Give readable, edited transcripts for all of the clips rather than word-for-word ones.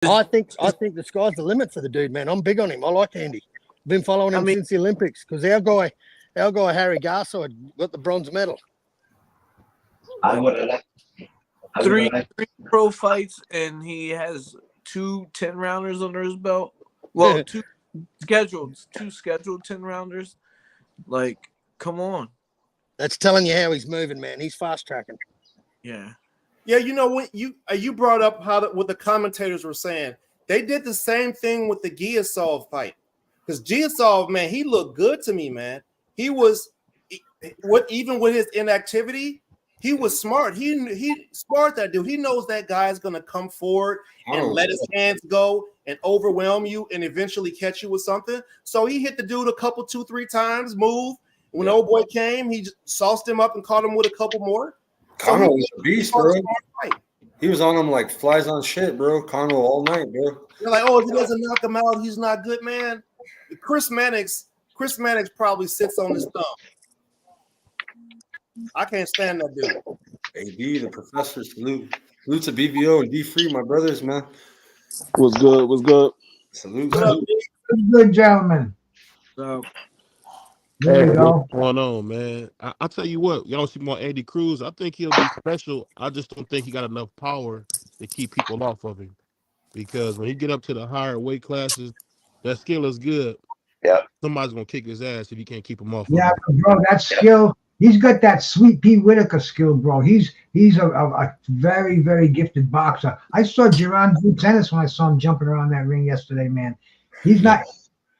I think the sky's the limit for the dude, man. I'm big on him. I like Andy. Been following him since the Olympics because our guy Harry Garside got the bronze medal. I would have three pro fights, and he has 2 10-rounders under his belt. Well, two scheduled 10-rounders. Like, come on. That's telling you how he's moving, man. He's fast tracking. Yeah. Yeah, you know when you brought up what the commentators were saying. They did the same thing with the Giasov fight. Because Giasov, man, he looked good to me, man. He was even with his inactivity, he was smart. He smart, that dude. He knows that guy's gonna come forward and let his hands go and overwhelm you and eventually catch you with something. So he hit the dude a couple, 2-3 times, move. When old boy came, he just sauced him up and caught him with a couple more. Conor was a beast, bro. He was on him like flies on shit, bro. Conor all night, bro. You're like, oh, if he doesn't knock him out, he's not good, man. Chris Mannix probably sits on his thumb. I can't stand that dude. AB, the professor, salute to BVO and D Free, my brothers, man. What's good? What's good? Salute. Good gentlemen. So there you go. What's going on, man? I'll tell you what, y'all see more Andy Cruz. I think he'll be special. I just don't think he got enough power to keep people off of him. Because when he get up to the higher weight classes, that skill is good. Yeah. Somebody's gonna kick his ass if he can't keep him off. Yeah, bro, that skill. He's got that Sweet Pea Whitaker skill, bro. He's a very, very gifted boxer. I saw Jaron do tennis when I saw him jumping around that ring yesterday, man. He's not.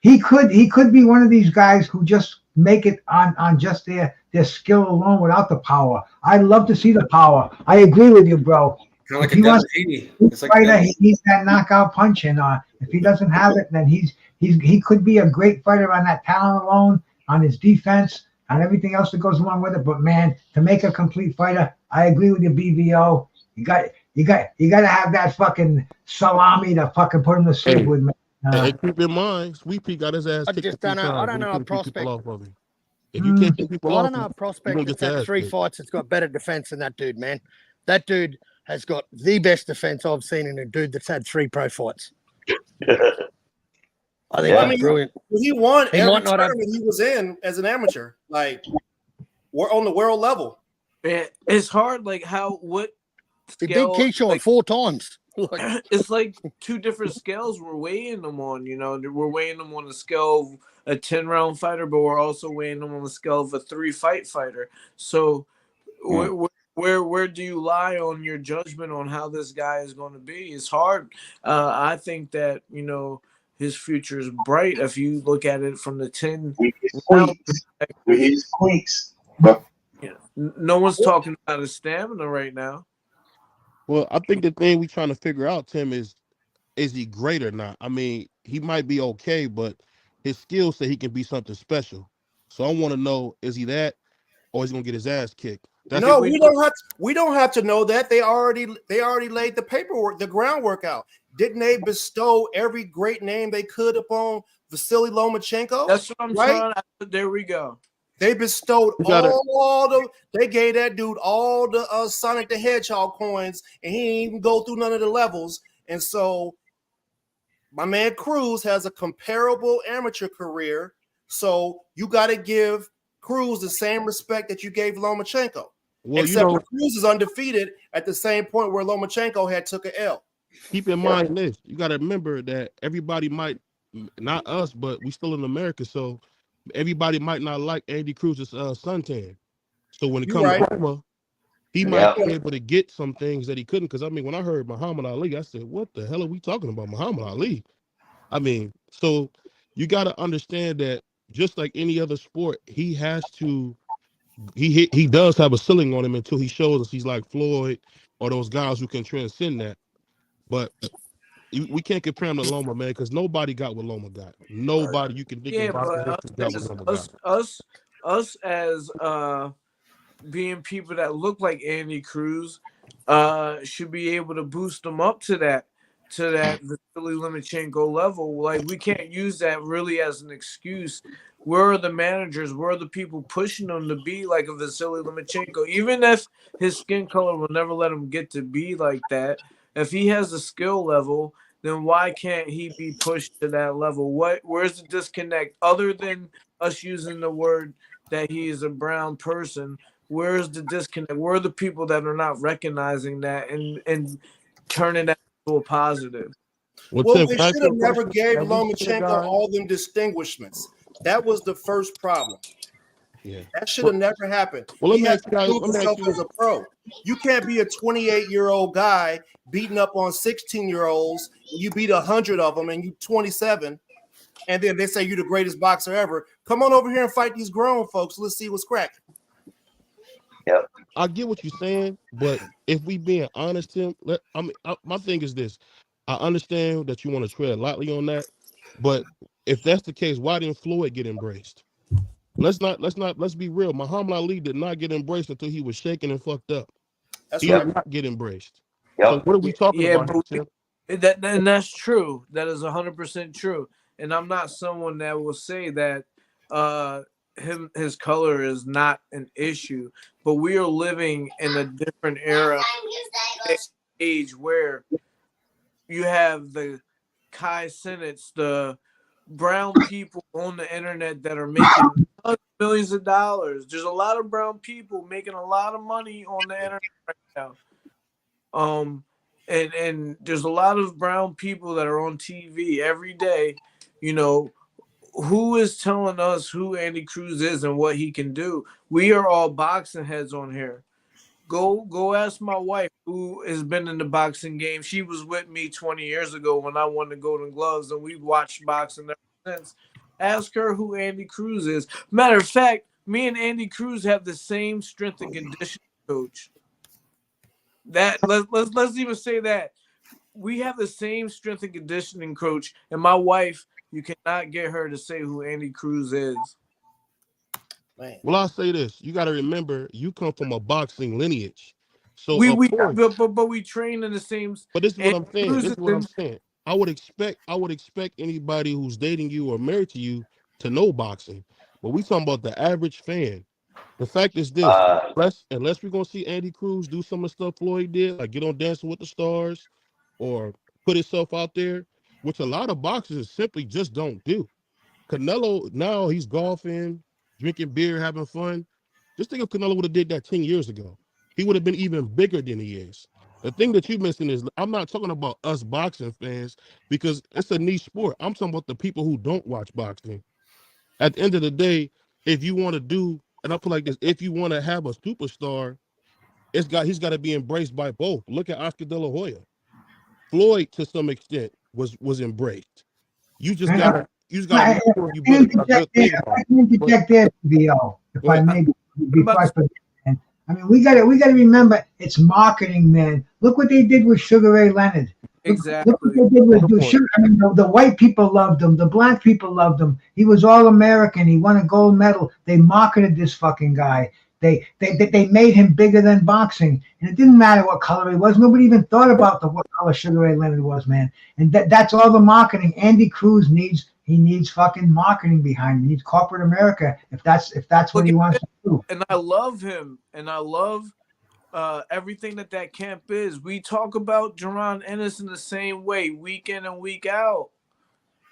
He could be one of these guys who just make it on just their skill alone without the power. I'd love to see the power. I agree with you, bro. Kind of like if he wants it's like fighter, he needs that knockout punch, and if he doesn't have it, then he could be a great fighter on that talent alone, on his defense, on everything else that goes along with it. But man, to make a complete fighter, I agree with you, BVO. You got to have that fucking salami to fucking put him to sleep with, man. Hey, keep in mind, Sweet Pea got his ass kicked. I don't know a prospect. If you can't keep people I off don't know a him, prospect that's had 3 fights that's got better defense than that dude, man. That dude has got the best defense I've seen in a dude that's had 3 pro fights. I think that's brilliant. He won every tournament he was in as an amateur. Like, we're on the world level. It's hard, like what he beat Keyshawn 4 times. It's like 2 different scales we're weighing them on. You know, we're weighing them on the scale of a 10-round fighter, but we're also weighing them on the scale of a 3-fight fighter. So, where do you lie on your judgment on how this guy is going to be? It's hard. I think that his future is bright if you look at it from the 10. His tweaks, but no one's talking about his stamina right now. Well, I think the thing we're trying to figure out, Tim, is he great or not? I mean, he might be okay, but his skills say he can be something special. So I want to know, is he that, or is he gonna get his ass kicked? No, we don't have to know that. They already laid the paperwork, the groundwork out. Didn't they bestow every great name they could upon Vasily Lomachenko? That's what I'm trying to. There we go. They bestowed they gave that dude all the Sonic the Hedgehog coins, and he didn't even go through none of the levels. And so my man Cruz has a comparable amateur career. So you got to give Cruz the same respect that you gave Lomachenko. Well, except Cruz is undefeated at the same point where Lomachenko had took an L. Keep in mind this. You got to remember that everybody might, not us, but we still in America, so everybody might not like Andy Cruz's suntan. So when it comes to Roma, he might be able to get some things that he couldn't. Because, I mean, when I heard Muhammad Ali, I said, what the hell are we talking about, Muhammad Ali? I mean, so you got to understand that just like any other sport, he has to he does have a ceiling on him until he shows us he's like Floyd or those guys who can transcend that. But we can't compare him to Loma, man, because nobody got what Loma got. Nobody you can think about got what Loma got. Us as being people that look like Andy Cruz should be able to boost them up to that Vasily Lomachenko level. Like, we can't use that really as an excuse. Where are the managers? Where are the people pushing him to be like a Vasily Lomachenko? Even if his skin color will never let him get to be like that, if he has a skill level then why can't he be pushed to that level? Where's the disconnect other than us using the word that he is a brown person? Where's the disconnect? Where are the people that are not recognizing that and turning that into a positive? Well, Well, Tim, they can I ask should you have a never question? gave Have we seen a Lomachenko guy? all them distinguishments. That was the first problem. Yeah. That should have never happened. Well, let He me had ask to you guys. prove Let me ask himself you. as a pro. You can't be a 28-year-old guy beating up on 16-year-olds. You beat 100 of them, and you 27, and then they say you're the greatest boxer ever. Come on over here and fight these grown folks. Let's see what's cracking. I get what you're saying, but if we being honest, Tim, my thing is this: I understand that you want to tread lightly on that, but if that's the case, why didn't Floyd get embraced? Let's be real. Muhammad Ali did not get embraced until he was shaken and fucked up. That's He right. did not get embraced. So what are we talking Yeah, about but here, Tim? and that's true. That is 100% true. And I'm not someone that will say that his color is not an issue, but we are living in a different era, age where you have the Kai Cenats, the brown people on the internet that are making millions of dollars. There's a lot of brown people making a lot of money on the internet right now. And there's a lot of brown people that are on TV every day. You know, who is telling us who Andy Cruz is and what he can do? We are all boxing heads on here. Go ask my wife who has been in the boxing game. She was with me 20 years ago when I won the Golden Gloves, and we've watched boxing ever since. Ask her who Andy Cruz is. Matter of fact, me and Andy Cruz have the same strength and conditioning coach. That let's even say that we have the same strength and conditioning coach, and my wife, you cannot get her to say who Andy Cruz is. Man. Well, I'll say this: you got to remember, you come from a boxing lineage, so We of course. but we train in the same. But this is what Andy I'm saying. Cruz This is is what I'm in- saying. I would expect anybody who's dating you or married to you to know boxing. But we talking about the average fan. The fact is this: unless we're gonna see Andy Cruz do some of the stuff Floyd did, like get on Dancing with the Stars, or put himself out there, which a lot of boxers simply just don't do. Canelo now he's golfing, drinking beer, having fun. Just think if Canelo would have did that 10 years ago, he would have been even bigger than he is. The thing that you mentioned is I'm not talking about us boxing fans because it's a niche sport. I'm talking about the people who don't watch boxing. At the end of the day, if you want to do, and I feel like this, if you want to have a superstar, he's got to be embraced by both. Look at Oscar De La Hoya. Floyd, to some extent, was embraced. You just gotta make sure you build a good thing on. I can interject there, VO, if I may, before I forget. Man. I mean, we gotta remember it's marketing, man. Look what they did with Sugar Ray Leonard. exactly. Look what they did with Sugar. I mean, the white people loved him. The black people loved him. He was all American. He won a gold medal. They marketed this fucking guy. They made him bigger than boxing, and it didn't matter what color he was. Nobody even thought about what color Sugar Ray Leonard was, man. And that's all the marketing. Andy Cruz needs fucking marketing behind him. He needs corporate America if that's what he wants to do. And I love him, and I love everything that camp is. We talk about Jaron Ennis in the same way, week in and week out.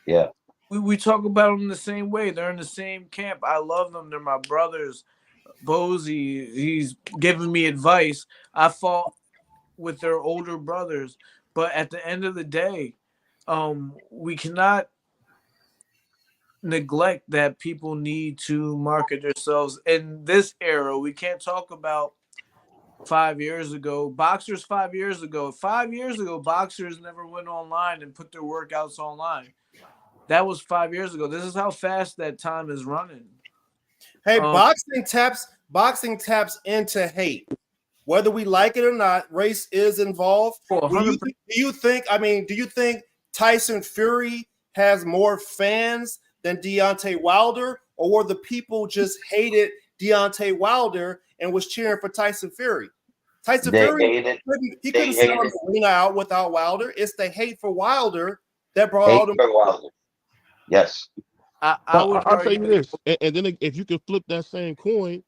Yeah. We talk about them the same way. They're in the same camp. I love them. They're my brothers. Bozy, he's giving me advice. I fought with their older brothers, but at the end of the day, we cannot neglect that people need to market themselves in this era. We can't talk about 5 years ago. Boxers 5 years ago. 5 years ago, boxers never went online and put their workouts online. That was 5 years ago. This is how fast that time is running. Hey, boxing taps into hate. Whether we like it or not, race is involved. Do you think Tyson Fury has more fans than Deontay Wilder, or were the people just hated Deontay Wilder and was cheering for Tyson Fury? Tyson Fury couldn't sell his arena out without Wilder. It's the hate for Wilder that brought all the Wilder. Yes. I'll tell you this, and then if you can flip that same coin,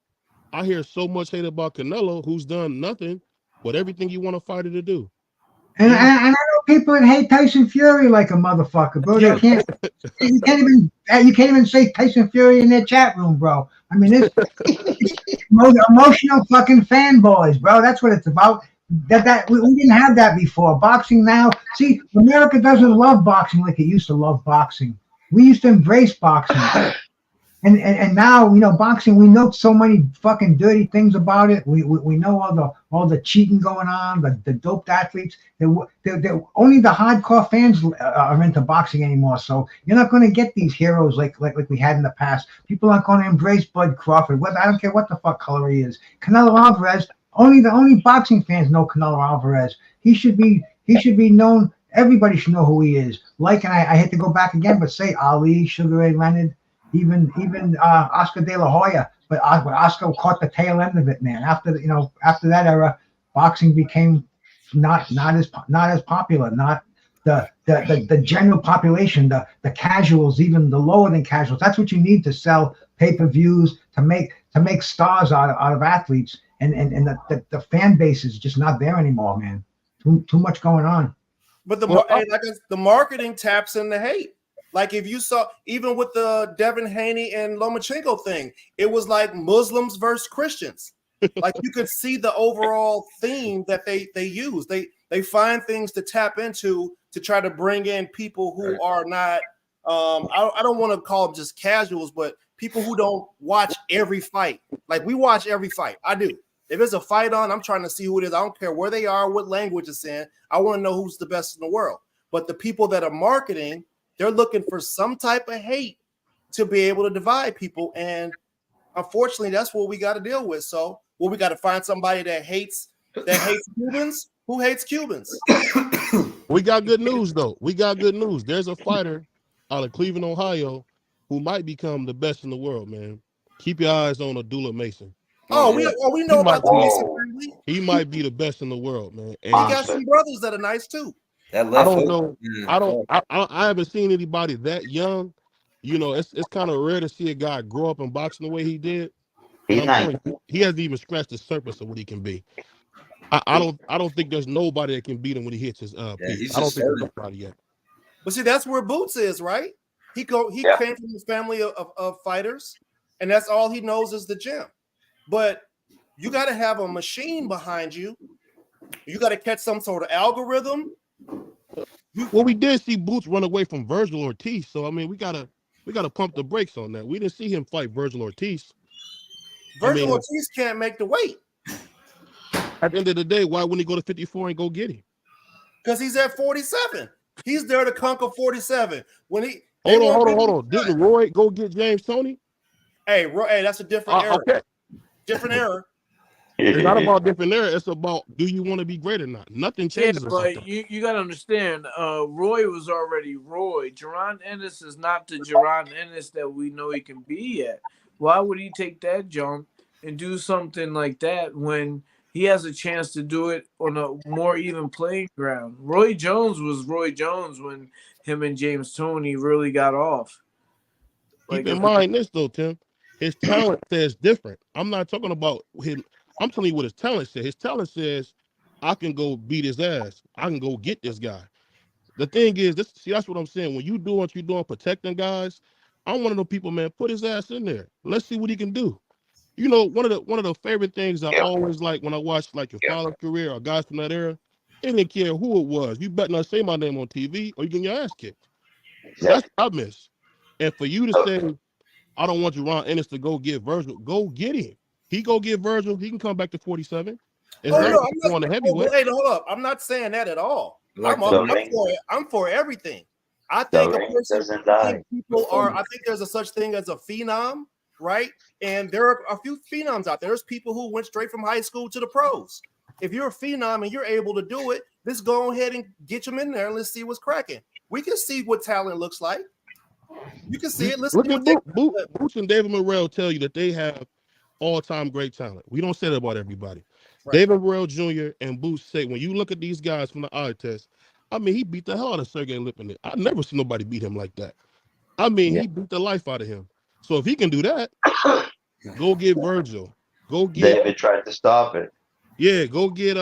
I hear so much hate about Canelo, who's done nothing but everything you want a fighter to do. And I know people that hate Tyson Fury like a motherfucker, bro. Yeah. They can't. You can't even say Tyson Fury in their chat room, bro. I mean, it's emotional fucking fanboys, bro. That's what it's about. We didn't have that before. Boxing now. See, America doesn't love boxing like it used to love boxing. We used to embrace boxing. And now, you know, boxing, we know so many fucking dirty things about it. We know all the cheating going on, the doped athletes. They're only the hardcore fans are into boxing anymore. So you're not going to get these heroes like we had in the past. People aren't going to embrace Bud Crawford. I don't care what the fuck color he is. Canelo Alvarez, only boxing fans know Canelo Alvarez. He should be known. Everybody should know who he is. Like, and I hate to go back again, but say Ali, Sugar Ray Leonard, even Oscar De La Hoya, but Oscar caught the tail end of it, man. After that era, boxing became not as popular. Not the general population, the casuals, even the lower than casuals. That's what you need to sell pay-per-views, to make stars out of athletes, and the fan base is just not there anymore, man. Too much going on. But the marketing taps into hate. Like if you saw, even with the Devin Haney and Lomachenko thing, it was like Muslims versus Christians. Like you could see the overall theme that they use. They find things to tap into to try to bring in people who are not. I don't want to call them just casuals, but people who don't watch every fight. Like we watch every fight. I do. If there's a fight on, I'm trying to see who it is. I don't care where they are, what language it's in. I want to know who's the best in the world. But the people that are marketing, they're looking for some type of hate to be able to divide people. And unfortunately, that's what we got to deal with. So we got to find somebody that hates Cubans. Who hates Cubans? We got good news, though. We got good news. There's a fighter out of Cleveland, Ohio, who might become the best in the world, man. Keep your eyes on Abdullah Mason. We know about the Mason family. He might be the best in the world, man. And he got some brothers that are nice too. That I left don't hook, know. I haven't seen anybody that young. You know, it's kind of rare to see a guy grow up in boxing the way he did. He's nice. He hasn't even scratched the surface of what he can be. I don't think there's nobody that can beat him when he hits his peak. I don't think there's nobody yet. But see, that's where Boots is, right? He came from a family of fighters, and that's all he knows is the gym. But you got to have a machine behind you. You got to catch some sort of algorithm. Well, we did see Boots run away from Virgil Ortiz, so I mean, we gotta pump the brakes on that. We didn't see him fight Virgil Ortiz. Virgil Ortiz can't make the weight. At the end of the day, why wouldn't he go to 54 and go get him? Because he's at 47. He's there to conquer 47. When he hold on. Didn't Roy go get James Toney? Hey, Roy, that's a different era. Okay. Different era. It's not about different era. It's about, do you want to be great or not? Nothing changes. But you got to understand, Roy was already Roy. Jaron Ennis is not the Jaron Ennis that we know he can be yet. Why would he take that jump and do something like that when he has a chance to do it on a more even playing ground? Roy Jones was Roy Jones when him and James Toney really got off. Keep in mind this, though, Tim. His talent says different. I'm not talking about him. I'm telling you what his talent says. His talent says, I can go beat his ass. I can go get this guy. The thing is, that's what I'm saying. When you do what you're doing, protecting guys, I'm one of those people, man, put his ass in there. Let's see what he can do. You know, one of the favorite things I always like when I watch like your father's career or guys from that era, they didn't care who it was. You better not say my name on TV or you get your ass kicked. That's what I miss. And for you to say, I don't want Jaron Ennis to go get Virgil, go get him. He go get Virgil, he can come back to 47. Hey, hold up. I'm not saying that at all. I'm for everything. I think I think there's a such thing as a phenom, right? And there are a few phenoms out there. There's people who went straight from high school to the pros. If you're a phenom and you're able to do it, let's go ahead and get them in there and let's see what's cracking. We can see what talent looks like. You can see it. Look at Boots and David Morrell tell you that they have all-time great talent. We don't say that about everybody. Right. David Morrell Jr. and Boots say, when you look at these guys from the eye test, I mean, he beat the hell out of Sergey Lipinets. I've never seen nobody beat him like that. I mean, he beat the life out of him. So if he can do that, go get Virgil. Go get. David tried to stop it. Yeah, go get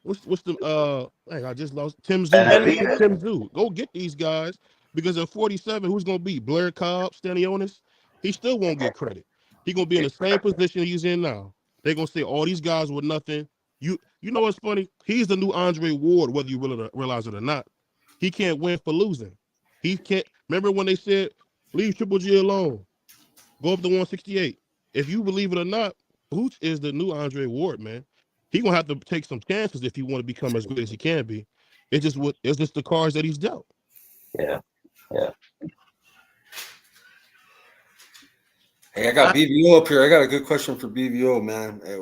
what's the dang, I just lost Tim Zoo. Benavidez. Tim Zoo. Go get these guys because at 47, who's gonna be Blair Cobb, Stanionis? He still won't get credit. He gonna be in the same position he's in now. They're gonna say all these guys were nothing. You know what's funny? He's the new Andre Ward, whether you really realize it or not. He can't win for losing. He can't. Remember when they said leave Triple G alone, go up to 168. If you believe it or not, Boots is the new Andre Ward, man. He gonna have to take some chances if he want to become as good as he can be. It's just the cards that he's dealt. Yeah. Hey, I got BVO up here. I got a good question for BVO, man. Hey,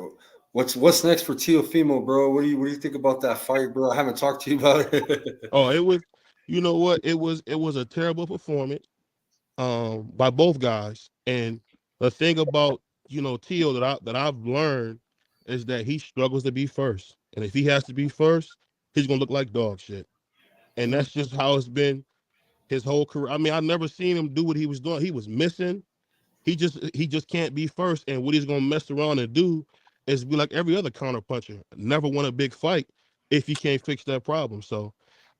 what's next for Teofimo, bro? What do you think about that fight, bro? I haven't talked to you about it. Oh, it was, you know what? It was a terrible performance by both guys. And the thing about, Teo that I've learned is that he struggles to be first. And if he has to be first, he's gonna look like dog shit. And that's just how it's been his whole career. I mean, I've never seen him do what he was doing. He was missing. He just can't be first. And what he's gonna mess around and do is be like every other counter puncher. Never won a big fight if he can't fix that problem. So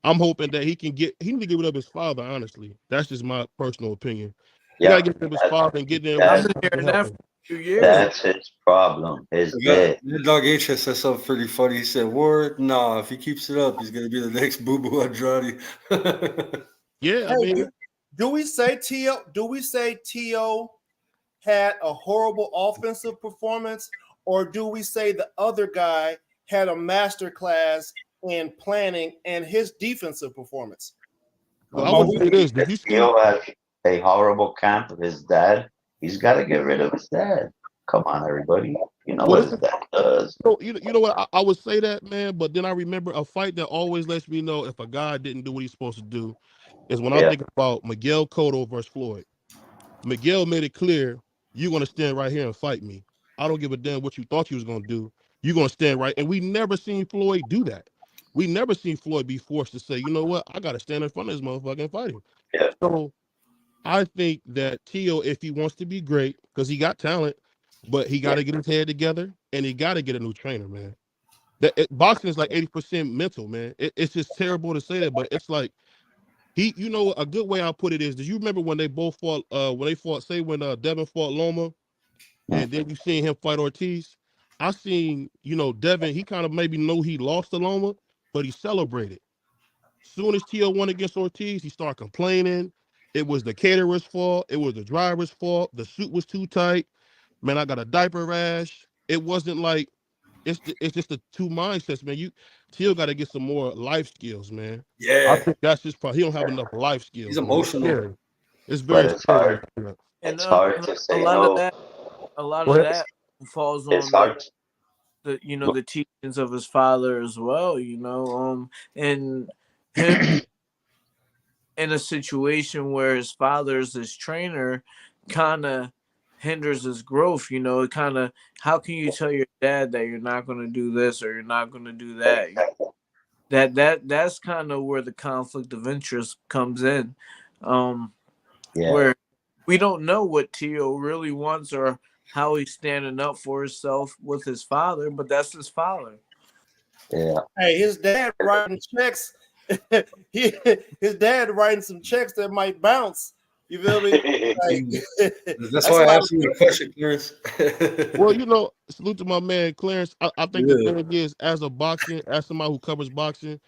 I'm hoping that he need to get rid of his father, honestly. That's just my personal opinion. You gotta get rid of his father and get there. I've been hearing that for 2 years. That's his problem. His dad. Your dog H said something pretty funny. He said, Ward, nah, if he keeps it up, he's gonna be the next Boo Boo Andrade. Yeah, I mean, do we say Teo had a horrible offensive performance, or do we say the other guy had a master class in planning and his defensive performance? well, I would say this. Did you see? Teo has a horrible camp of his dad. He's got to get rid of his dad. Come on, everybody. You know what his dad does. So, you know what? I would say that, man, but then I remember a fight that always lets me know if a guy didn't do what he's supposed to do is when I think about Miguel Cotto versus Floyd. Miguel made it clear, you're going to stand right here and fight me. I don't give a damn what you thought you was going to do. You're going to stand right. And we never seen Floyd do that. We never seen Floyd be forced to say, you know what? I got to stand in front of this motherfucker and fight him. Yeah. So I think that Teo, if he wants to be great, because he got talent, but he got to get his head together and he got to get a new trainer, man. Boxing is like 80% mental, man. It's just terrible to say that, but it's like a good way I'll put it is, do you remember when they both fought, when Devin fought Loma and then you seen him fight Ortiz? I seen, Devin, he kind of maybe know he lost to Loma, but he celebrated. Soon as Teo won against Ortiz, he started complaining. It was the caterer's fault. It was the driver's fault. The suit was too tight. Man, I got a diaper rash. It wasn't like, it's just the two mindsets, man. Teo got to get some more life skills, man. Yeah. I think that's just probably, he don't have enough life skills. He's emotional. It's very hard. And It's hard to say no. A lot of that falls on It's hard. the teachings of his father as well, and him in a situation where his father's his trainer kind of hinders his growth. It kind of, how can you tell your dad that you're not going to do this or you're not going to do that? That's kind of where the conflict of interest comes in, where we don't know what Teo really wants or how he's standing up for himself with his father, but that's his father. Yeah. Hey, his dad writing checks. His dad writing some checks that might bounce. You feel me? That's why I asked you the question, Clarence. Well, salute to my man Clarence. I think the thing is, as somebody who covers boxing,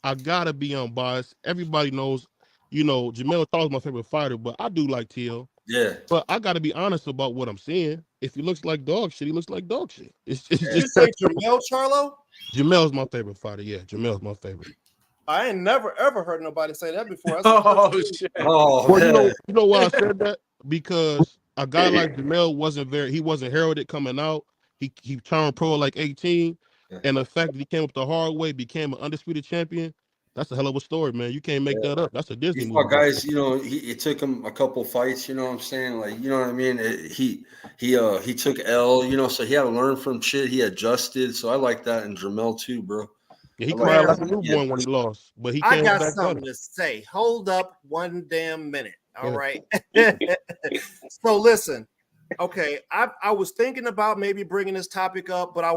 I gotta be unbiased. Everybody knows, Jamel Charles is my favorite fighter, but I do like Teo. Yeah. But I gotta be honest about what I'm seeing. If he looks like dog shit, he looks like dog shit. It's Did you just say Jamel Charlo? Jamel's my favorite fighter. Yeah, Jamel's my favorite. I ain't never ever heard nobody say that before. Shit. Oh, well, you know why I said that? Because a guy like Jamel wasn't heralded coming out. He turned pro at like 18, and the fact that he came up the hard way, became an undisputed champion. That's a hell of a story, man. You can't make that up. That's a Disney These movie. guys, it took him a couple fights. You know what I'm saying? Like, you know what I mean? He took L. So he had to learn from shit. He adjusted. So I like that in Jamel too, bro. Yeah, he cried like a newborn when he lost, but he came I got back something better. to say. Hold up one damn minute. All right. So listen, Okay, I was thinking about maybe bringing this topic up, but I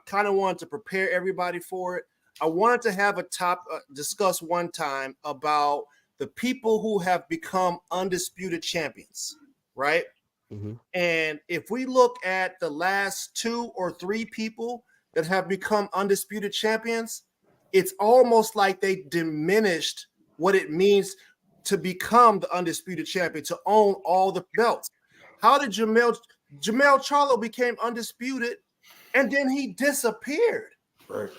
kind of wanted to prepare everybody for it. I wanted to have a discuss one time about the people who have become undisputed champions, right? Mhm. And if we look at the last 2 or 3 people that have become undisputed champions, it's almost like they diminished what it means to become the undisputed champion, to own all the belts. How did Jamel Charlo became undisputed and then he disappeared? Right.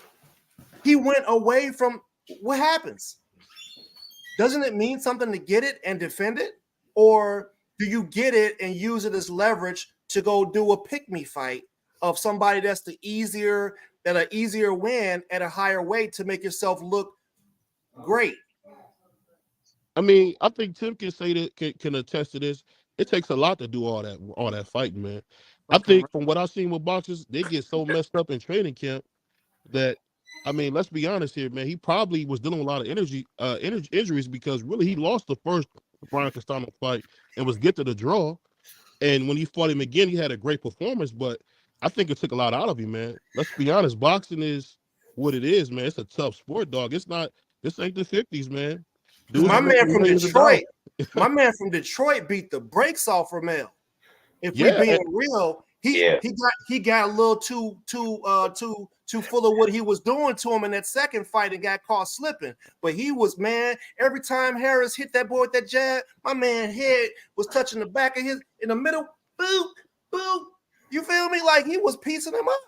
He went away from what happens? Doesn't it mean something to get it and defend it? Or do you get it and use it as leverage to go do a pick-me fight of somebody that's an easier win at a higher weight to make yourself look great? I mean, I think Tim can say that can attest to this. It takes a lot to do all that fighting, man. I think from what I've seen with boxers, they get so messed up in training camp that, I mean, let's be honest here, man. He probably was dealing with a lot of injuries because really he lost the first Brian Castano fight and was get to the draw. And when he fought him again, he had a great performance, but I think it took a lot out of him, man. Let's be honest, boxing is what it is, man. It's a tough sport, dog. This ain't the 50s, man. Dudes My are man making from millions of Detroit, dollars. my man from Detroit beat the brakes off Ramel. If Yeah, we being real, Yeah. he got a little too full of what he was doing to him in that second fight and got caught slipping. But he was, man, every time Harris hit that boy with that jab, my man head was touching the back of his in the middle, boop, boop. You feel me? Like he was piecing him up.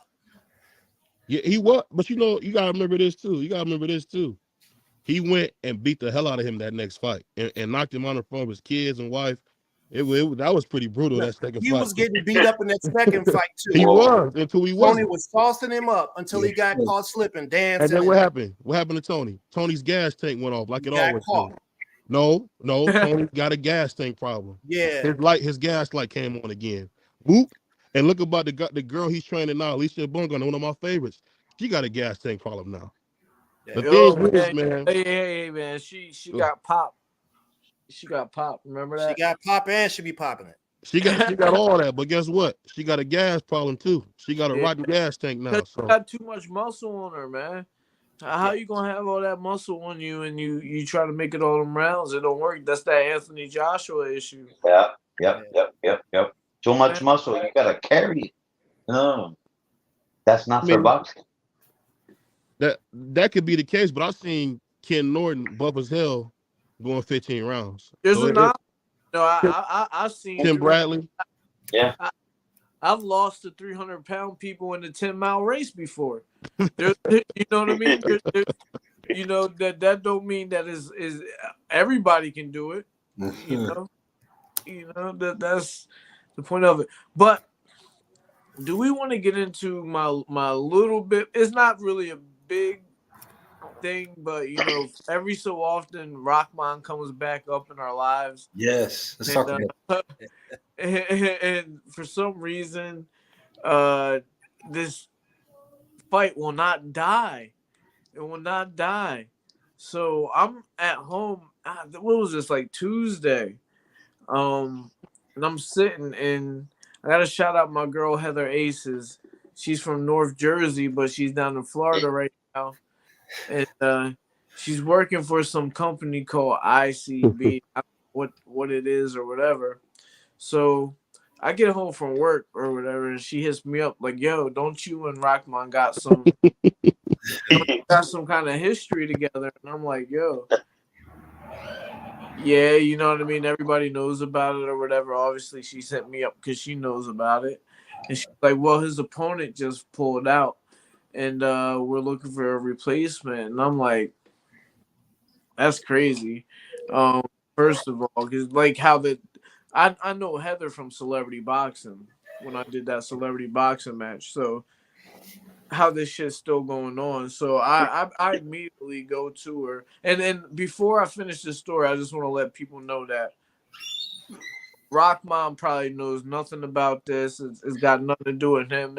Yeah, he was, but you gotta remember this too. He went and beat the hell out of him that next fight and knocked him on the phone with his kids and wife. That was pretty brutal, that second He fight. was getting beat up in that second fight too. He was until he Tony wasn't. was tossing him up until he got caught slipping, dancing. And then what happened? What happened to Tony? Tony's gas tank went off like it Got always caught. does. No, Tony got a gas tank problem. Yeah. His gas light came on again. Whoop. And look about the girl he's training now, Alicia Bunga, one of my favorites. She got a gas tank problem now. The thing is, man. Hey, man, she got popped. She got popped. Remember that? She got pop and she be popping it. She got all that, but guess what? She got a gas problem too. She got a rotten gas tank now. She got too much muscle on her, man. How you gonna have all that muscle on you and you try to make it all them rounds? It don't work. That's that Anthony Joshua issue. Yep. Too much muscle. You gotta carry it. No, that's not for boxing. That could be the case, but I've seen Ken Norton buff as hell going 15 rounds. There's I've seen Tim Bradley. Yeah. I've lost to 300-pound people in the 10-mile race before. You know what I mean? You know that don't mean that is everybody can do it. You know that's the point of it. But do we want to get into my little bit? It's not really a big thing, but every so often Rahman comes back up in our lives. Yes, let's talk about it. And for some reason, this fight will not die. It will not die. So I'm at home. What was this, like Tuesday? And I'm sitting and I gotta shout out my girl Heather Aces. She's from North Jersey, but she's down in Florida right now. And she's working for some company called ICB. I don't know what it is or whatever. So I get home from work or whatever, and she hits me up like, "Yo, don't you and Rahman got some kind of history together?" And I'm like, "Yo, yeah, you know what I mean? Everybody knows about it or whatever." Obviously, she sent me up because she knows about it. And she's like, "Well, his opponent just pulled out, and we're looking for a replacement." And I'm like, "That's crazy." First of all, because like how I know Heather from Celebrity Boxing when I did that Celebrity Boxing match. So how this shit's still going on. So I immediately go to her. And then before I finish this story, I just want to let people know that Rahman probably knows nothing about this. It's got nothing to do with him.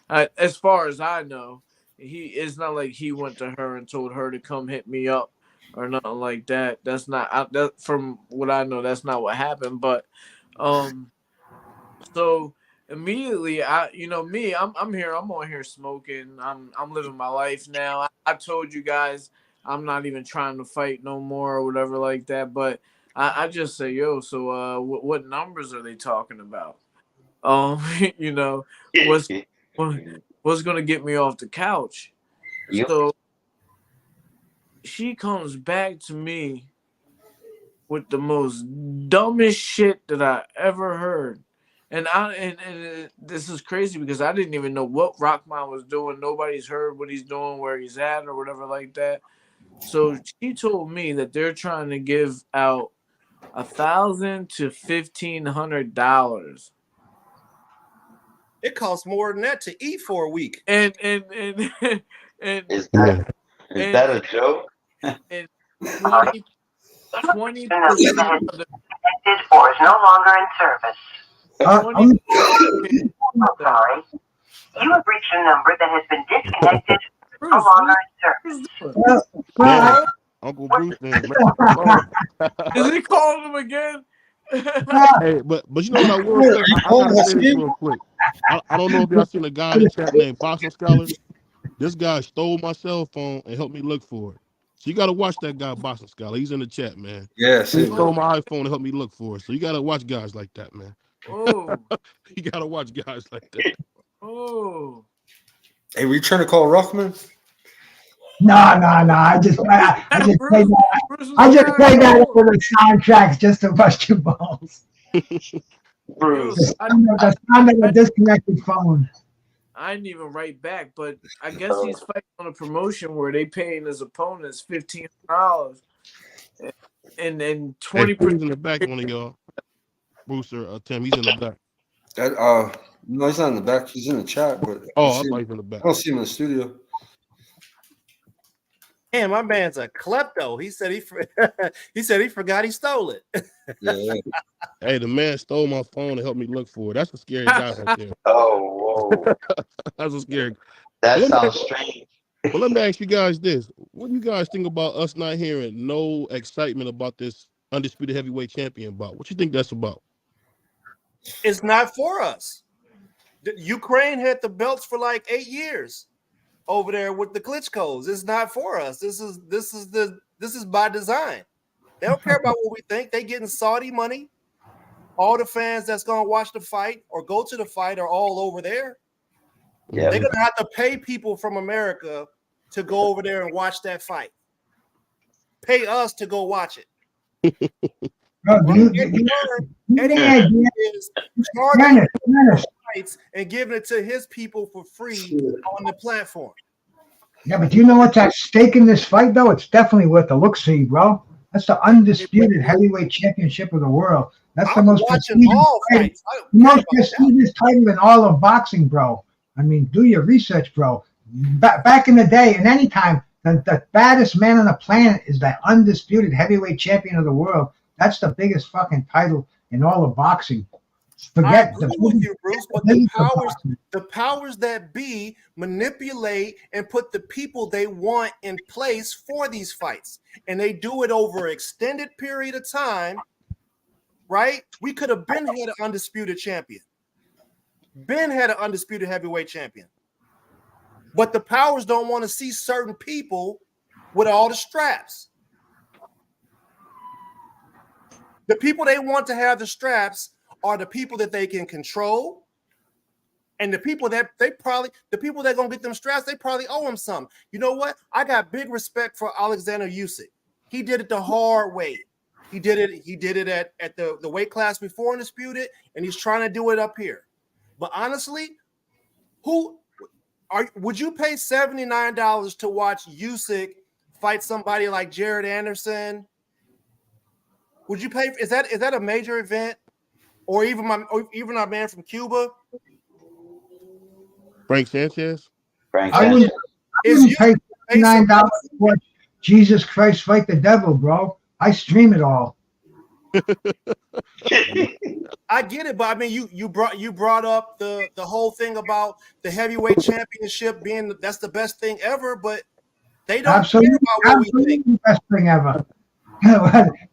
As far as I know, it's not like he went to her and told her to come hit me up or nothing like that. That's not from what I know. That's not what happened. But So immediately, I'm here. I'm on here smoking. I'm living my life now. I told you guys I'm not even trying to fight no more or whatever like that. But I just say, yo, so what numbers are they talking about? You know, what's gonna get me off the couch? Yep. So she comes back to me with the most dumbest shit that I ever heard. And this is crazy because I didn't even know what Rockman was doing. Nobody's heard what he's doing, where he's at, or whatever like that. So she told me that they're trying to give out $1,000 to $1,500. It costs more than that to eat for a week. And Is that a joke? and 20% of the or is no longer in service. 20% Sorry. You have reached a number that has been disconnected. No Bruce, longer in service. Yeah, Uncle Bruce, man. is he calling him again? Hey, but you know what I will say? I gotta say this real quick. I don't know if y'all seen a guy in the chat named Boxing Scholar. This guy stole my cell phone and helped me look for it. So you gotta watch that guy, Boxing Scholar. He's in the chat, man. Yeah, He see, stole my iPhone and helped me look for it. So you gotta watch guys like that, man. Oh, You gotta watch guys like that. oh. hey, were you trying to call Ruckman? No. I just played that. Bruce was I just like, played that "Oh." over the soundtracks just to bust your balls. Bruce. The sound of a disconnected phone. I didn't even write back, but I guess he's fighting on a promotion where they paying his opponents $1,500, and then Hey, 20%. he's in the back, one of y'all. Bruce or Tim, he's in the back. That no, he's not in the back. He's in the chat, but Oh, I thought he was in the I back. don't see him in the studio. Man, my man's a klepto. He said he forgot he stole it. Yeah. Hey, the man stole my phone and helped me look for it. That's a scary guy right there. Oh, whoa. That's a scary. That sounds strange. Well, let me ask you guys this: what do you guys think about us not hearing no excitement about this undisputed heavyweight champion bout? What you think that's about? It's not for us. Ukraine had the belts for like 8 years over there with the Klitschko's. It's not for us. This is by design. They don't care about what we think. They getting Saudi money. All the fans that's gonna watch the fight or go to the fight are all over there. Yeah. They're gonna have to pay people from America to go over there and watch that fight. Pay us to go watch it. Bro, Eddie yeah, is charging Dennis. fights and giving it to his people for free on the platform. Yeah, but you know what's at stake in this fight, though? It's definitely worth the look-see, bro. That's the undisputed heavyweight championship of the world. That's the I'm most watching prestigious all title, fights. I don't the care most about that. prestigious title in all of boxing, bro. I mean, do your research, bro. Back in the day, and any time, the baddest man on the planet is the undisputed heavyweight champion of the world. That's the biggest fucking title in all of boxing. I Forget agree with you, Bruce, but the biggest of powers, boxing. the powers that be manipulate and put the people they want in place for these fights. And they do it over an extended period of time, right? We could have been had an undisputed champion. Ben had an undisputed heavyweight champion. But the powers don't want to see certain people with all the straps. The people they want to have the straps are the people that they can control. And the people that the people that gonna get them straps, they probably owe him something. You know what? I got big respect for Alexander Usyk. He did it the hard way. He did it at the weight class before Undisputed, and he's trying to do it up here. But honestly, would you pay $79 to watch Usyk fight somebody like Jared Anderson? Would you pay? Is that a major event? Or even our man from Cuba? Frank Sanchez? Frank I Sanchez. wouldn't pay $9 to watch Jesus Christ fight the devil, bro. I stream it all. I get it, but I mean, you brought up the whole thing about the heavyweight championship being that's the best thing ever, but they don't care about what we think. The best thing ever.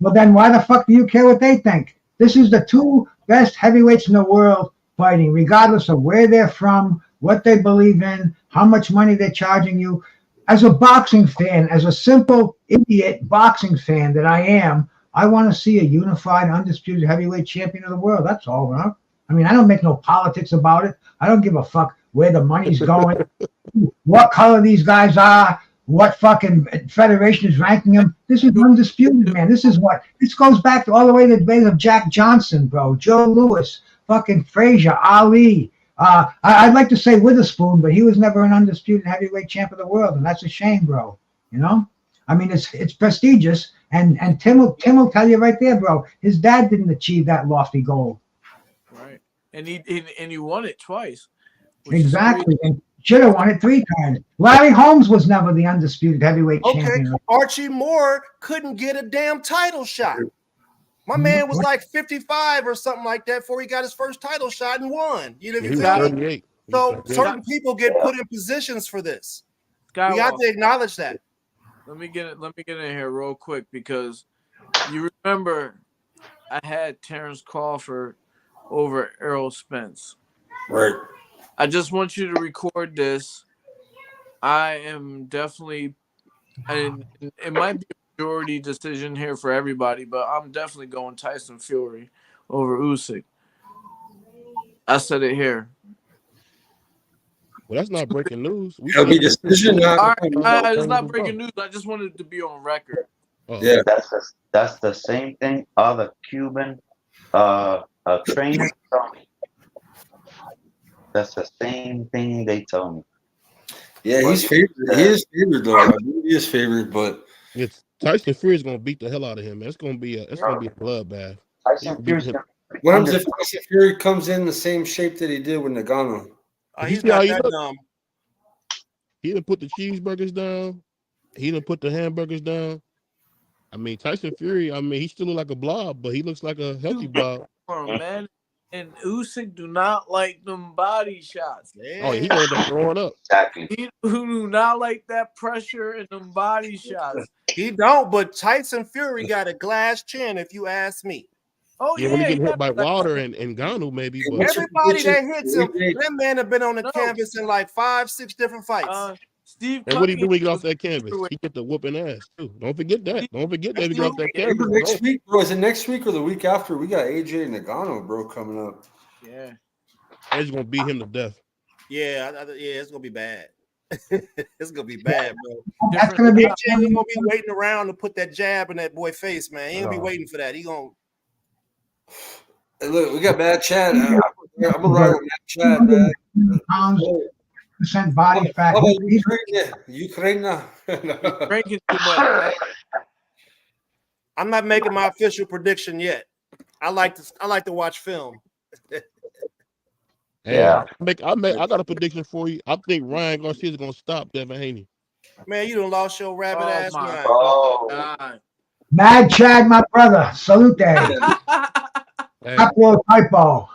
Well, then why the fuck do you care what they think? This is the two best heavyweights in the world fighting, regardless of where they're from, what they believe in, how much money they're charging you. As a boxing fan, as a simple idiot boxing fan that I am, I want to see a unified, undisputed heavyweight champion of the world. That's all, bro. I mean, I don't make no politics about it. I don't give a fuck where the money's going, what color these guys are, what fucking federation is ranking them. This is undisputed, man. This goes back to all the way to the days of Jack Johnson, bro, Joe Louis, fucking Frazier, Ali. I'd like to say Witherspoon, but he was never an undisputed heavyweight champ of the world, and that's a shame, bro. You know, I mean, it's prestigious, and Tim will tell you right there, bro. His dad didn't achieve that lofty goal. Right, and he won it twice. Exactly, and should have won it 3 times. Larry Holmes was never the undisputed heavyweight champion. Archie Moore couldn't get a damn title shot. My man was like 55 or something like that before he got his first title shot and won. You know what I'm saying? So certain people get put in positions for this. We have to acknowledge that. Let me get in here real quick, because you remember I had Terrence Crawford over Errol Spence. Right. I just want you to record this. I am definitely, and it might be a majority decision here for everybody, but I'm definitely going Tyson Fury over Usyk. I said it here. Well, that's not breaking news. It'll be decision. All right, it's not breaking news. I just wanted to be on record. Yeah, That's the same thing other Cuban trainers told me. That's the same thing they told me. yeah, he's favored. He is favored though. I believe he is favored, but It's Tyson Fury is gonna beat the hell out of him. It's gonna be a bloodbath. Tyson Fury's what happens if Tyson Fury comes in the same shape that he did with Nagano? He's not that dumb. He didn't put the cheeseburgers down. He didn't put the hamburgers down. I mean, Tyson Fury, I mean, he still looks like a blob, but he looks like a healthy blob. Man, and Usyk do not like them body shots. Oh, he gonna end up throwing up. exactly. He do not like that pressure and them body shots. He don't, but Tyson Fury got a glass chin, if you ask me. Oh Yeah, when he get hit by Wilder and Ngannou, maybe. But Everybody that hits him, that man have been on the canvas in like 5-6 different fights. And what he do when he get off that canvas? He get the whooping ass too. Don't forget that. Don't forget that he get off that canvas. Next week, bro. Is it next week or the week after? We got AJ Nagano, bro, coming up. Yeah, Edge's gonna beat him to death. Yeah, it's gonna be bad. It's gonna be bad, bro. That's gonna be. He's gonna be waiting around to put that jab in that boy face, man. He ain't gonna be waiting for that. He gonna. Hey, look, we got Mad Chad. I'm gonna ride with Mad Chad, man. Pounds, percent body fat. How about Ukraine? drinking too much. I'm not making my official prediction yet. I like to watch film. Hey, Yeah. I got a prediction for you. I think Ryan Garcia is gonna stop Devin Haney. Man, you done lost your rabbit ass my mind. Oh, God. Mad Chad, my brother. Salute that. Hey, Upload typo.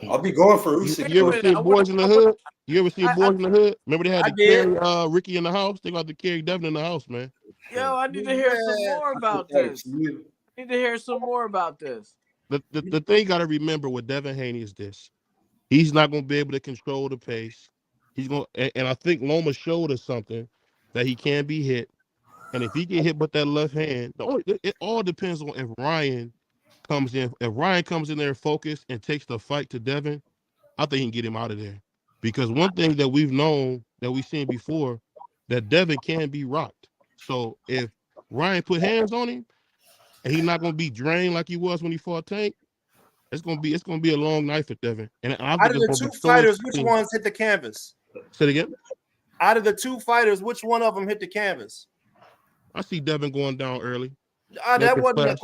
I'll be going for Usyk. you ever seen Boys in the Hood? You ever seen Boys in the Hood? Remember they had I to did. carry Ricky in the house? They got to carry Devin in the house, man. Yo, I need to hear some more about this. I need to hear some more about this. The thing you got to remember with Devin Haney is this: he's not going to be able to control the pace. He's going, and I think Loma showed us something that he can be hit, and if he get hit with that left hand, it all depends on if Ryan comes in. If Ryan comes in there focused and takes the fight to Devin, I think he can get him out of there. Because one thing that we've known that we've seen before, that Devin can be rocked. So if Ryan put hands on him, and he's not going to be drained like he was when he fought Tank, it's gonna be a long night for Devin. And Out of the two fighters, which ones hit the canvas? Say it again. Out of the two fighters, which one of them hit the canvas? I see Devin going down early. That wasn't.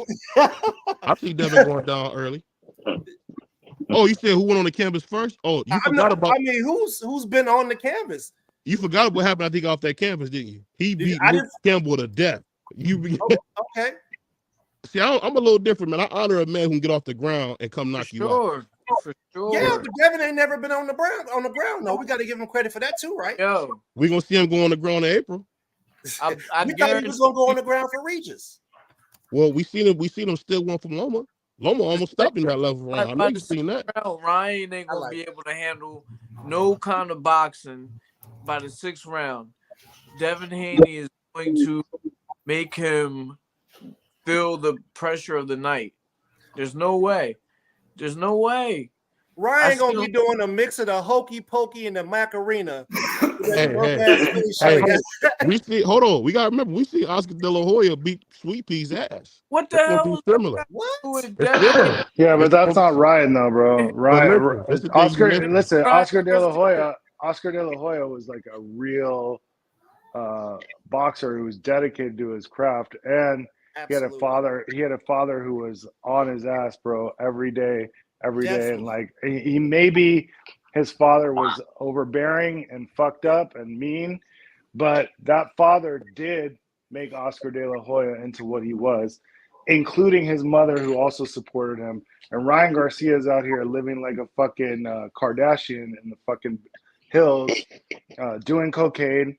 I see Devin going down early. Oh, you said who went on the canvas first? Oh, you forgot about. I mean, who's been on the canvas? You forgot what happened. I think off that canvas, didn't you? He beat Luke Campbell to death. Okay. See, I'm a little different, man. I honor a man who can get off the ground and come knock you out. For sure. Yeah, but Devin ain't never been on the ground. No, we got to give him credit for that too, right? Yo, We're gonna see him go on the ground in April. I we thought he was gonna go on the ground for Regis. Well, we seen him steal one from Loma. Loma almost stopped in that level round. I know you've seen that. Ryan ain't gonna be able to handle no kind of boxing by the 6th round. Devin Haney is going to make him feel the pressure of the night. There's no way. There's no way. Ryan gonna be doing a mix of the hokey pokey and the Macarena. Hey, we see. Hold on, we gotta remember. We see Oscar De La Hoya beat Sweet Pea's ass. What the hell? Similar. What? Yeah, but that's not Ryan though, bro. Ryan, Oscar. Listen, Oscar De La Hoya. Oscar De La Hoya was like a real boxer who was dedicated to his craft, and he had a father. He had a father who was on his ass, bro, every day, and like he maybe his father was overbearing and fucked up and mean, but that father did make Oscar De La Hoya into what he was, including his mother, who also supported him. And Ryan Garcia is out here living like a fucking Kardashian in the fucking hills, doing cocaine,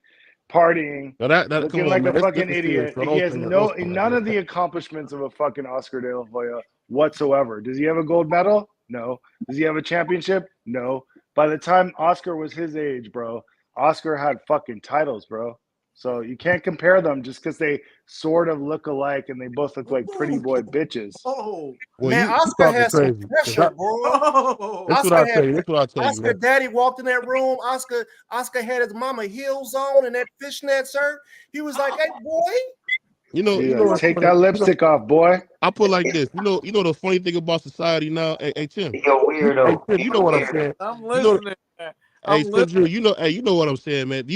partying, looking like a fucking idiot. He has none of the accomplishments of a fucking Oscar De La Hoya whatsoever. Does he have a gold medal? No. Does he have a championship? No. By the time Oscar was his age, bro, Oscar had fucking titles, bro. So you can't compare them just because they sort of look alike and they both look like pretty boy bitches. Oh, well, man, Oscar has some pressure, bro. That's what I tell you. That's what I tell you. Oscar daddy walked in that room. Oscar had his mama heels on and that fishnet shirt. He was like, "Hey, boy." You know, take that lipstick off, boy. I put like this. You know the funny thing about society now. Hey Tim. You're weirdo. Hey, Tim, you know what I'm saying. I'm listening. Hey, Tim, you know what I'm saying, man.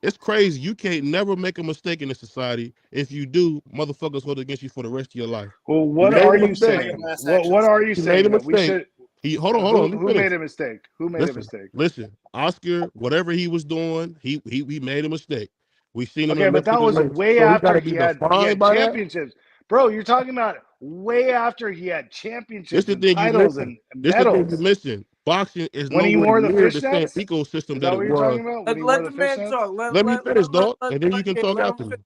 It's crazy. You can't never make a mistake in this society. If you do, motherfuckers hold against you for the rest of your life. Well, what are you saying? What are you saying? Made a mistake. Hold on. Who made a mistake? Who made a mistake? Listen, Oscar, whatever he was doing, he made a mistake. We've seen him. Okay, but that was way after he had championships. Bro, you're talking about way after he had championships and titles and medals. This is the thing you're missing. Boxing is when he wore the same ecosystem that it was. Let the man talk. Let me finish, dog, and then you can talk after me.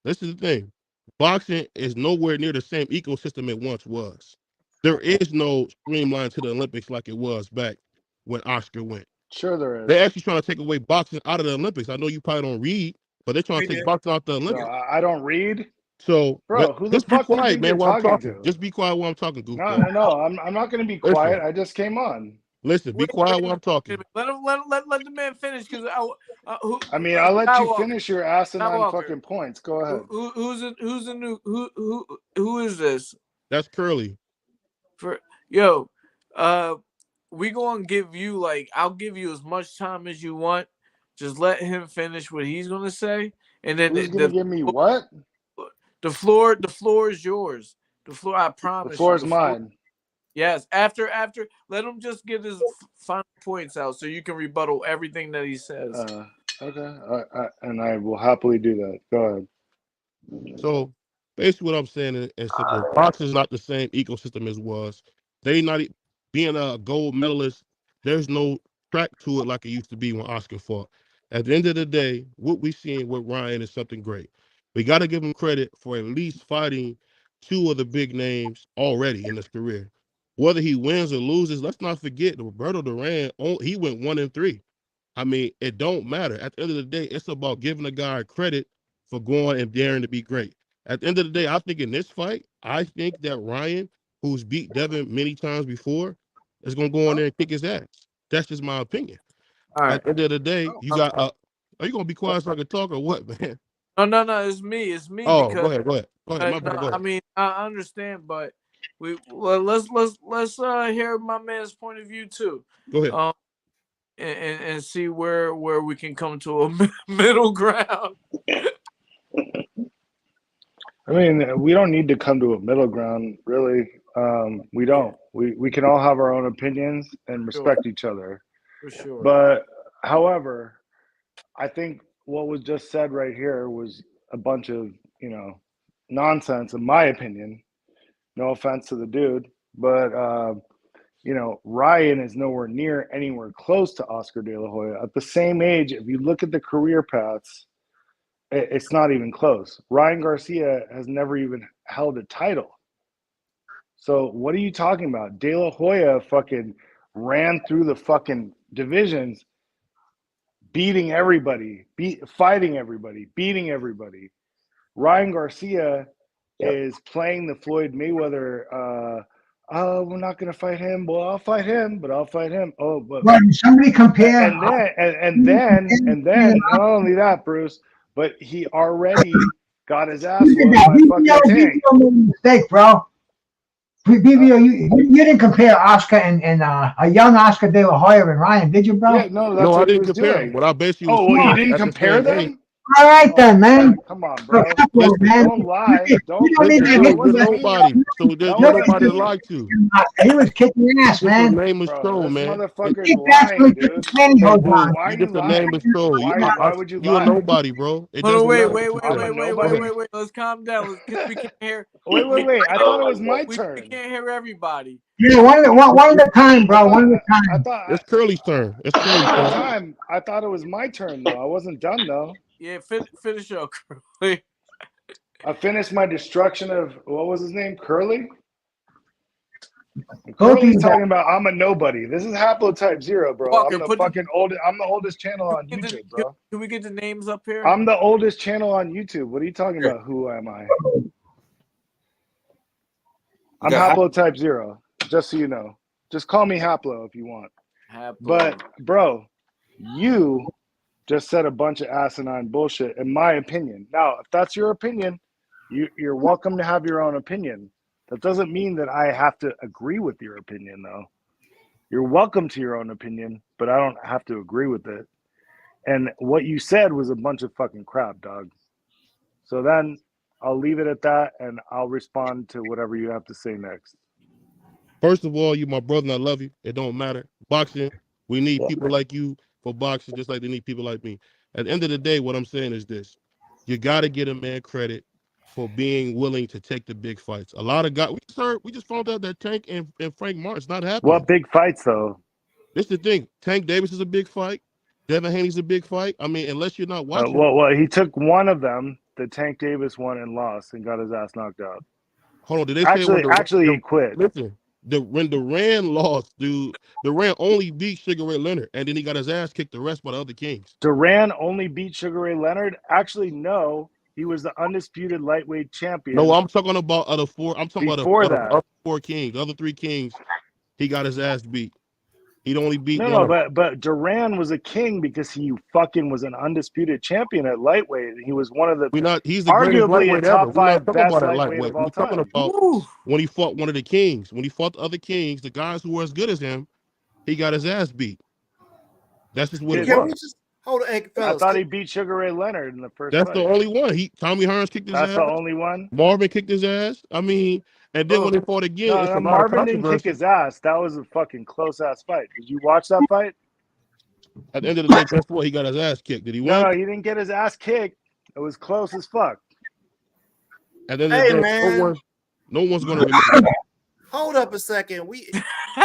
This is the thing. Boxing is nowhere near the same ecosystem it once was. There is no streamline to the Olympics like it was back when Oscar went. Sure there is. They're actually trying to take away boxing out of the Olympics. I know you probably don't read, but they're trying to take boxing out the Olympics. No, I don't read. So, bro, who the fuck be quiet, man, while I'm talking. To? Just be quiet while I'm talking, Goofy. No, I'm not going to be quiet. I just came on. Listen, be quiet while I'm talking. Let the man finish, because I'll let you finish your asinine fucking points. Go ahead. Who's the new who is this? That's Curly. We gonna give you I'll give you as much time as you want. Just let him finish what he's gonna say, and then who's gonna give me what? The floor is yours. The floor, I promise. The floor is mine. Yes. After, let him just get his final points out so you can rebuttal everything that he says. Okay. And I will happily do that. Go ahead. So basically, what I'm saying is boxing is not the same ecosystem as it was. They not being a gold medalist. There's no track to it like it used to be when Oscar fought. At the end of the day, what we seeing with Ryan is something great. We got to give him credit for at least fighting two of the big names already in his career. Whether he wins or loses, let's not forget Roberto Duran. He went 1-3. I mean, it don't matter. At the end of the day, it's about giving a guy credit for going and daring to be great. At the end of the day, I think in this fight, I think that Ryan, who's beat Devin many times before, is going to go in there and kick his ass. That's just my opinion. All right. At the end of the day, you got. Are you going to be quiet so I can talk or what, man? No. It's me. Oh, go ahead. Go ahead. Go ahead. I mean, I understand, but let's hear my man's point of view too. Go ahead. And see where we can come to a middle ground. I mean, we don't need to come to a middle ground, really. We don't. We can all have our own opinions and respect each other. For sure. But, however, I think what was just said right here was a bunch of, nonsense, in my opinion. No offense to the dude, but Ryan is nowhere near anywhere close to Oscar De La Hoya. At the same age, if you look at the career paths, it's not even close. Ryan Garcia has never even held a title. So what are you talking about? De La Hoya fucking ran through the fucking divisions, beating everybody, fighting everybody, beating everybody. Ryan Garcia is playing the Floyd Mayweather. We're not gonna fight him. Well, I'll fight him, but I'll fight him. Oh, but somebody compare. And then not only that, Bruce, but he already got his ass whooped by fucking Tank. Mistake, bro. BBO, you didn't compare Oscar and a young Oscar De La Hoya and Ryan, did you, bro? Yeah, no, that's what I didn't he was compare doing. them. What I basically was Oh, well, you saying, didn't that's the compare same them? thing. All right then, man. Come on, bro. Couple, man. Don't lie. Don't don't need Listen, to so there's nobody. So there's That nobody to wasn't lie to. He was kicking ass, You just a man. nameless Bro, troll, this man. motherfucker's Kick ass lying, with dude. the pantyhose Boo, on. Why you are you just a lying? nameless troll. Why would you You a lie? nobody, bro. It Hold on, doesn't wait, matter wait, what wait, you I'm a wait, say. wait, Go wait, nobody. ahead. wait. Let's calm down, because we can't hear. Wait, I thought it was my We turn. can't hear everybody. Yeah, one at a time, bro. One at a I time. thought It's Curly's turn. It's Curly's at the turn. time I thought it was my turn though. I wasn't done though. Yeah, finish up, Curly. I finished my destruction of what was his name? Curly? Go Curly's to talking about I'm a nobody. This is Haplotype Zero, bro. Walker, I'm the put the- fucking oldest. I'm the oldest channel on YouTube, bro. Can we get the names up here? I'm the oldest channel on YouTube. What are you talking about? Who am I? I'm got Haplotype Zero, just so you know. Just call me Haplo if you want. But bro, you just said a bunch of asinine bullshit, in my opinion. Now, if that's your opinion, you're welcome to have your own opinion. That doesn't mean that I have to agree with your opinion, though. You're welcome to your own opinion, but I don't have to agree with it. And what you said was a bunch of fucking crap, dog. So then I'll leave it at that, and I'll respond to whatever you have to say next. First of all, you my brother and I love you. It don't matter. Boxing, we need people like you for boxing, just like they need people like me. At the end of the day, what I'm saying is this. You got to get a man credit for being willing to take the big fights. A lot of guys, we just found out that Tank and Frank Martin's not happening. What big fights, though? This is the thing. Tank Davis is a big fight. Devin Haney's a big fight. I mean, unless you're not watching. Well, he took one of them, the Tank Davis one, and lost and got his ass knocked out. Hold on, did they actually he quit? Listen, when Duran lost, dude, Duran only beat Sugar Ray Leonard, and then he got his ass kicked the rest by the other kings. Duran only beat Sugar Ray Leonard? Actually, no. He was the undisputed lightweight champion. No, I'm talking about other four. I'm talking Before about that. the other four kings. The other three kings, he got his ass beat. He'd only beat but Duran was a king because he fucking was an undisputed champion at lightweight. He was one of the he's the greatest arguably a lightweight top ever. five We're not best talking about lightweight of all We're talking time. about when he fought one of the kings. When he fought the other kings, the guys who were as good as him, he got his ass beat. That's just what it Can we was. just hold on, hey, I fellas? thought he beat Sugar Ray Leonard in the first That's fight. the only one. Tommy Hearns kicked his That's ass. the only one? Marvin kicked his ass. I mean, and then when they fought again, it's a lot Marvin of didn't kick controversy. his ass. That was a fucking close ass fight. Did you watch that fight? At the end of the day, guess what? He got his ass kicked. Did he win? No, he didn't get his ass kicked. It was close as fuck. At the end of the day, man. no one's going to remember. Hold up a second.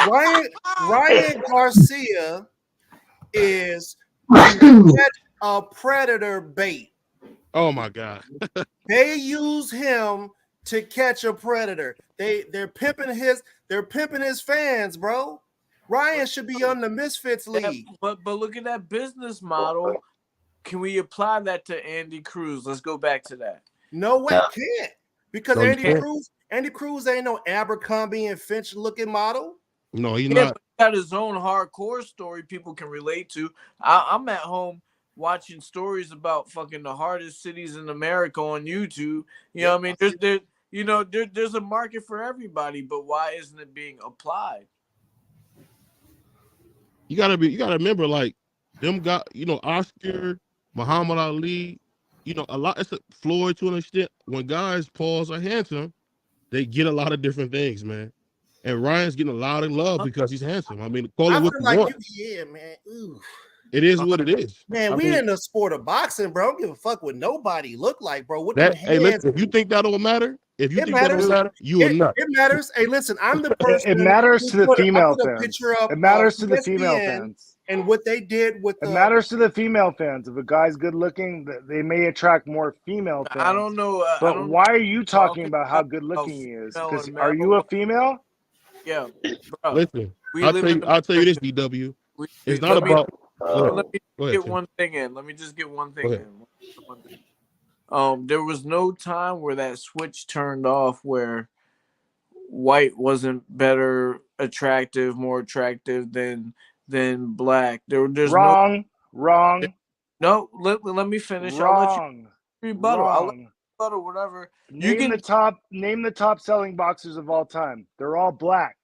Ryan Garcia is a predator bait. Oh my God. They use him to catch a predator. They're pimping his fans, bro. Ryan should be on the Misfits League. But look at that business model. Can we apply that to Andy Cruz? Let's go back to that. No way, can't. Because No, you Andy can't. Cruz ain't no Abercrombie and Finch looking model. No, he's Yeah, not. but he got his own hardcore story people can relate to. I'm at home watching stories about fucking the hardest cities in America on YouTube. You know what I mean? There's a market for everybody, but why isn't it being applied? You gotta remember, like, them guys, Oscar, Muhammad Ali, a lot. It's Floyd to an extent. When guys are handsome, they get a lot of different things, man. And Ryan's getting a lot of love because he's handsome. I mean, call I it what feel you like want. man. Ooh. It is what it is. Man, I we mean, in the sport of boxing, bro. I don't give a fuck what nobody look like, bro. What hey, listen, if you think that will matter, you will not. It matters. Hey, listen, I'm the person. It matters to the female I put a fans. picture up It matters to the ESPN, female fans. And what they did with It the matters to the female fans. If a guy's good looking, they may attract more female fans. I don't know. I But don't why are you talking talking about how about good looking he is? female Because and are male. you a female? Yeah, bro. Listen, We I'll live tell in you. I'll tell you this, America. DW. We, It's we- not let me about. Go ahead. let me Go ahead, get Tim. one thing in. Let me just get one Go thing ahead. in. One thing. There was no time where that switch turned off where white wasn't better attractive, more attractive than black. There's Wrong. no. Let me finish. I'll let you Wrong. rebuttal. I'll let you Wrong. rebuttal. Whatever. You Name can, the top selling boxers of all time. They're all black.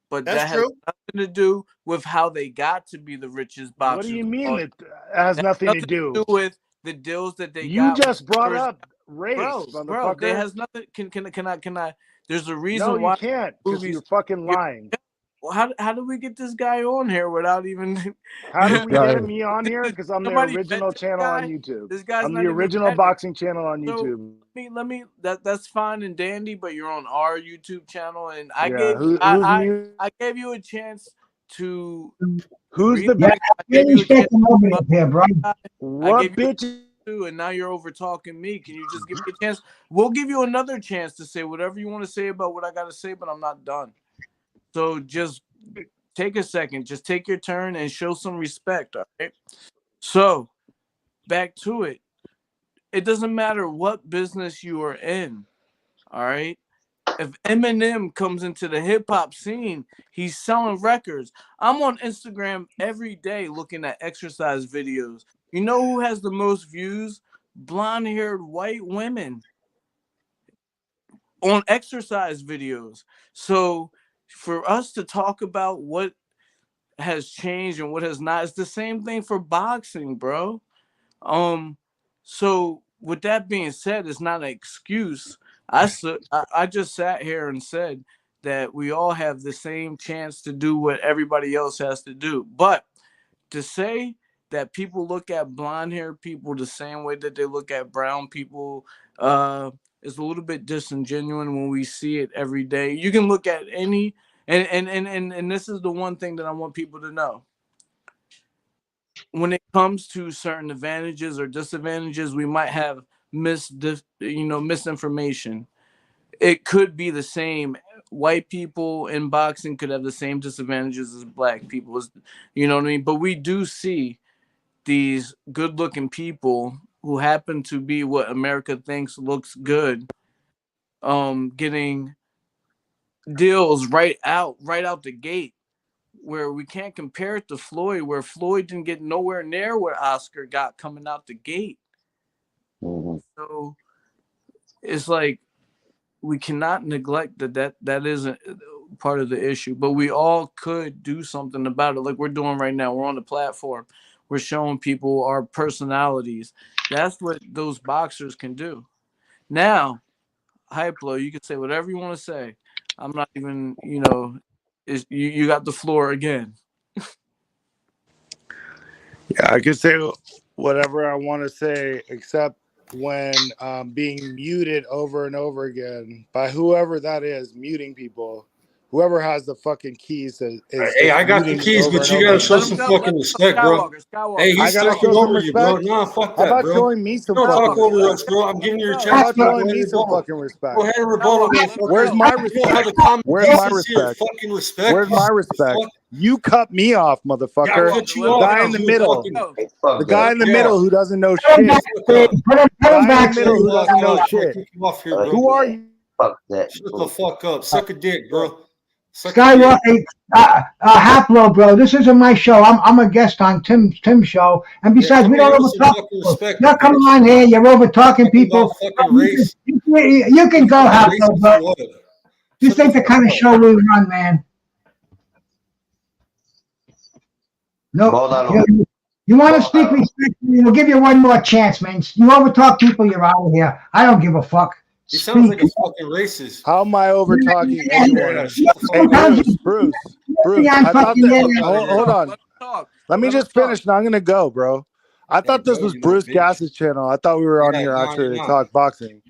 but That's that has true. nothing to do with how they got to be the richest boxers. What do you of mean all it has That nothing has to nothing to do? do with the deals that they You got. just brought first- up race, bro, motherfucker. that has nothing. Can I? There's a reason No, why you can't, because movies. you're fucking lying. Well, how do we get this guy on here without even? How do we Guy. get me on here? Because I'm the Somebody original vet this channel on guy? YouTube. This guy's I'm not the even original vetted. boxing channel on So, YouTube. Let me. That's fine and dandy, but you're on our YouTube channel, and I Yeah, gave who's I gave you a chance to. who's the read- Yeah, bitch? I gave really you a chance. shaking over it here, bro. I What gave you a bitch? too, and now you're over talking me. Can you just give me a chance? We'll give you another chance to say whatever you want to say about what I got to say, but I'm not done. So just take a second, just take your turn and show some respect. All right. So back to it. It doesn't matter what business you are in. All right. If Eminem comes into the hip hop scene, he's selling records. I'm on Instagram every day looking at exercise videos. You know who has the most views? Blonde-haired white women on exercise videos. So for us to talk about what has changed and what has not, it's the same thing for boxing, bro. So with that being said, it's not an excuse. I just sat here and said that we all have the same chance to do what everybody else has to do. But to say that people look at blonde-haired people the same way that they look at brown people is a little bit disingenuous when we see it every day. You can look at any, and this is the one thing that I want people to know. When it comes to certain advantages or disadvantages, we might have misinformation. It could be the same. White people in boxing could have the same disadvantages as black people. You know what I mean? But we do see these good-looking people who happen to be what America thinks looks good, getting deals right out the gate. Where we can't compare it to Floyd, where Floyd didn't get nowhere near where Oscar got coming out the gate. Mm-hmm. So it's like we cannot neglect that isn't part of the issue, but we all could do something about it like we're doing right now. We're on the platform. We're showing people our personalities. That's what those boxers can do. Now, Hyplo, you can say whatever you want to say. I'm not even, you got the floor again. Yeah, I could say whatever I want to say, except when being muted over and over again by whoever that is, muting people. Whoever has the fucking keys is Hey, I got the keys, but you gotta show some fucking respect, bro. Hey, he's talking over you, bro. No, fuck How that, about bro. showing me some Don't talk fucking over respect? us, bro. I'm giving you a How chance about to go showing ahead me and some rebuttal. fucking respect? Go ahead and rebuttal, motherfucker. Where's my You don't have the respect? common Where's my decency or respect? fucking respect. Where's my respect? You cut me off, Yeah, I motherfucker. cut you The off. guy in the middle. The guy in the Yeah. middle who doesn't know Put him shit. back, Steve. Put him Guy in the back, middle who Steve. doesn't know I'll shit. kick you off here, bro. Who are you? Fuck that. Shut the fuck up. Suck a dick, bro. Suck a Skywalker, dick. Haplo, bro. This isn't my show. I'm a guest on Tim's show. And Yeah, besides, come we here don't with some overtalk fucking people. respect, You're coming bitch. on here. You're over talking Talking people. about fucking race. You can go, Fucking Haplo, racist bro. or what? This Shut ain't the fuck kind of up. show we run, man. No. Bódalo. You want to speak respectfully? We'll give you one more chance, man. You overtalk people, you're out of here. I don't give a fuck. He sounds like a Speak. fucking racist. How am I over talking Yeah, anyone? Yeah, shut the Hey, fuck up. Bruce. Yeah, I thought fucking that. yeah. Hold on. Let me just finish, and I'm gonna go, bro. I thought this go, was you Bruce little bitch. Gass's channel. I thought we were on Yeah, here no, actually you're to not. talk boxing.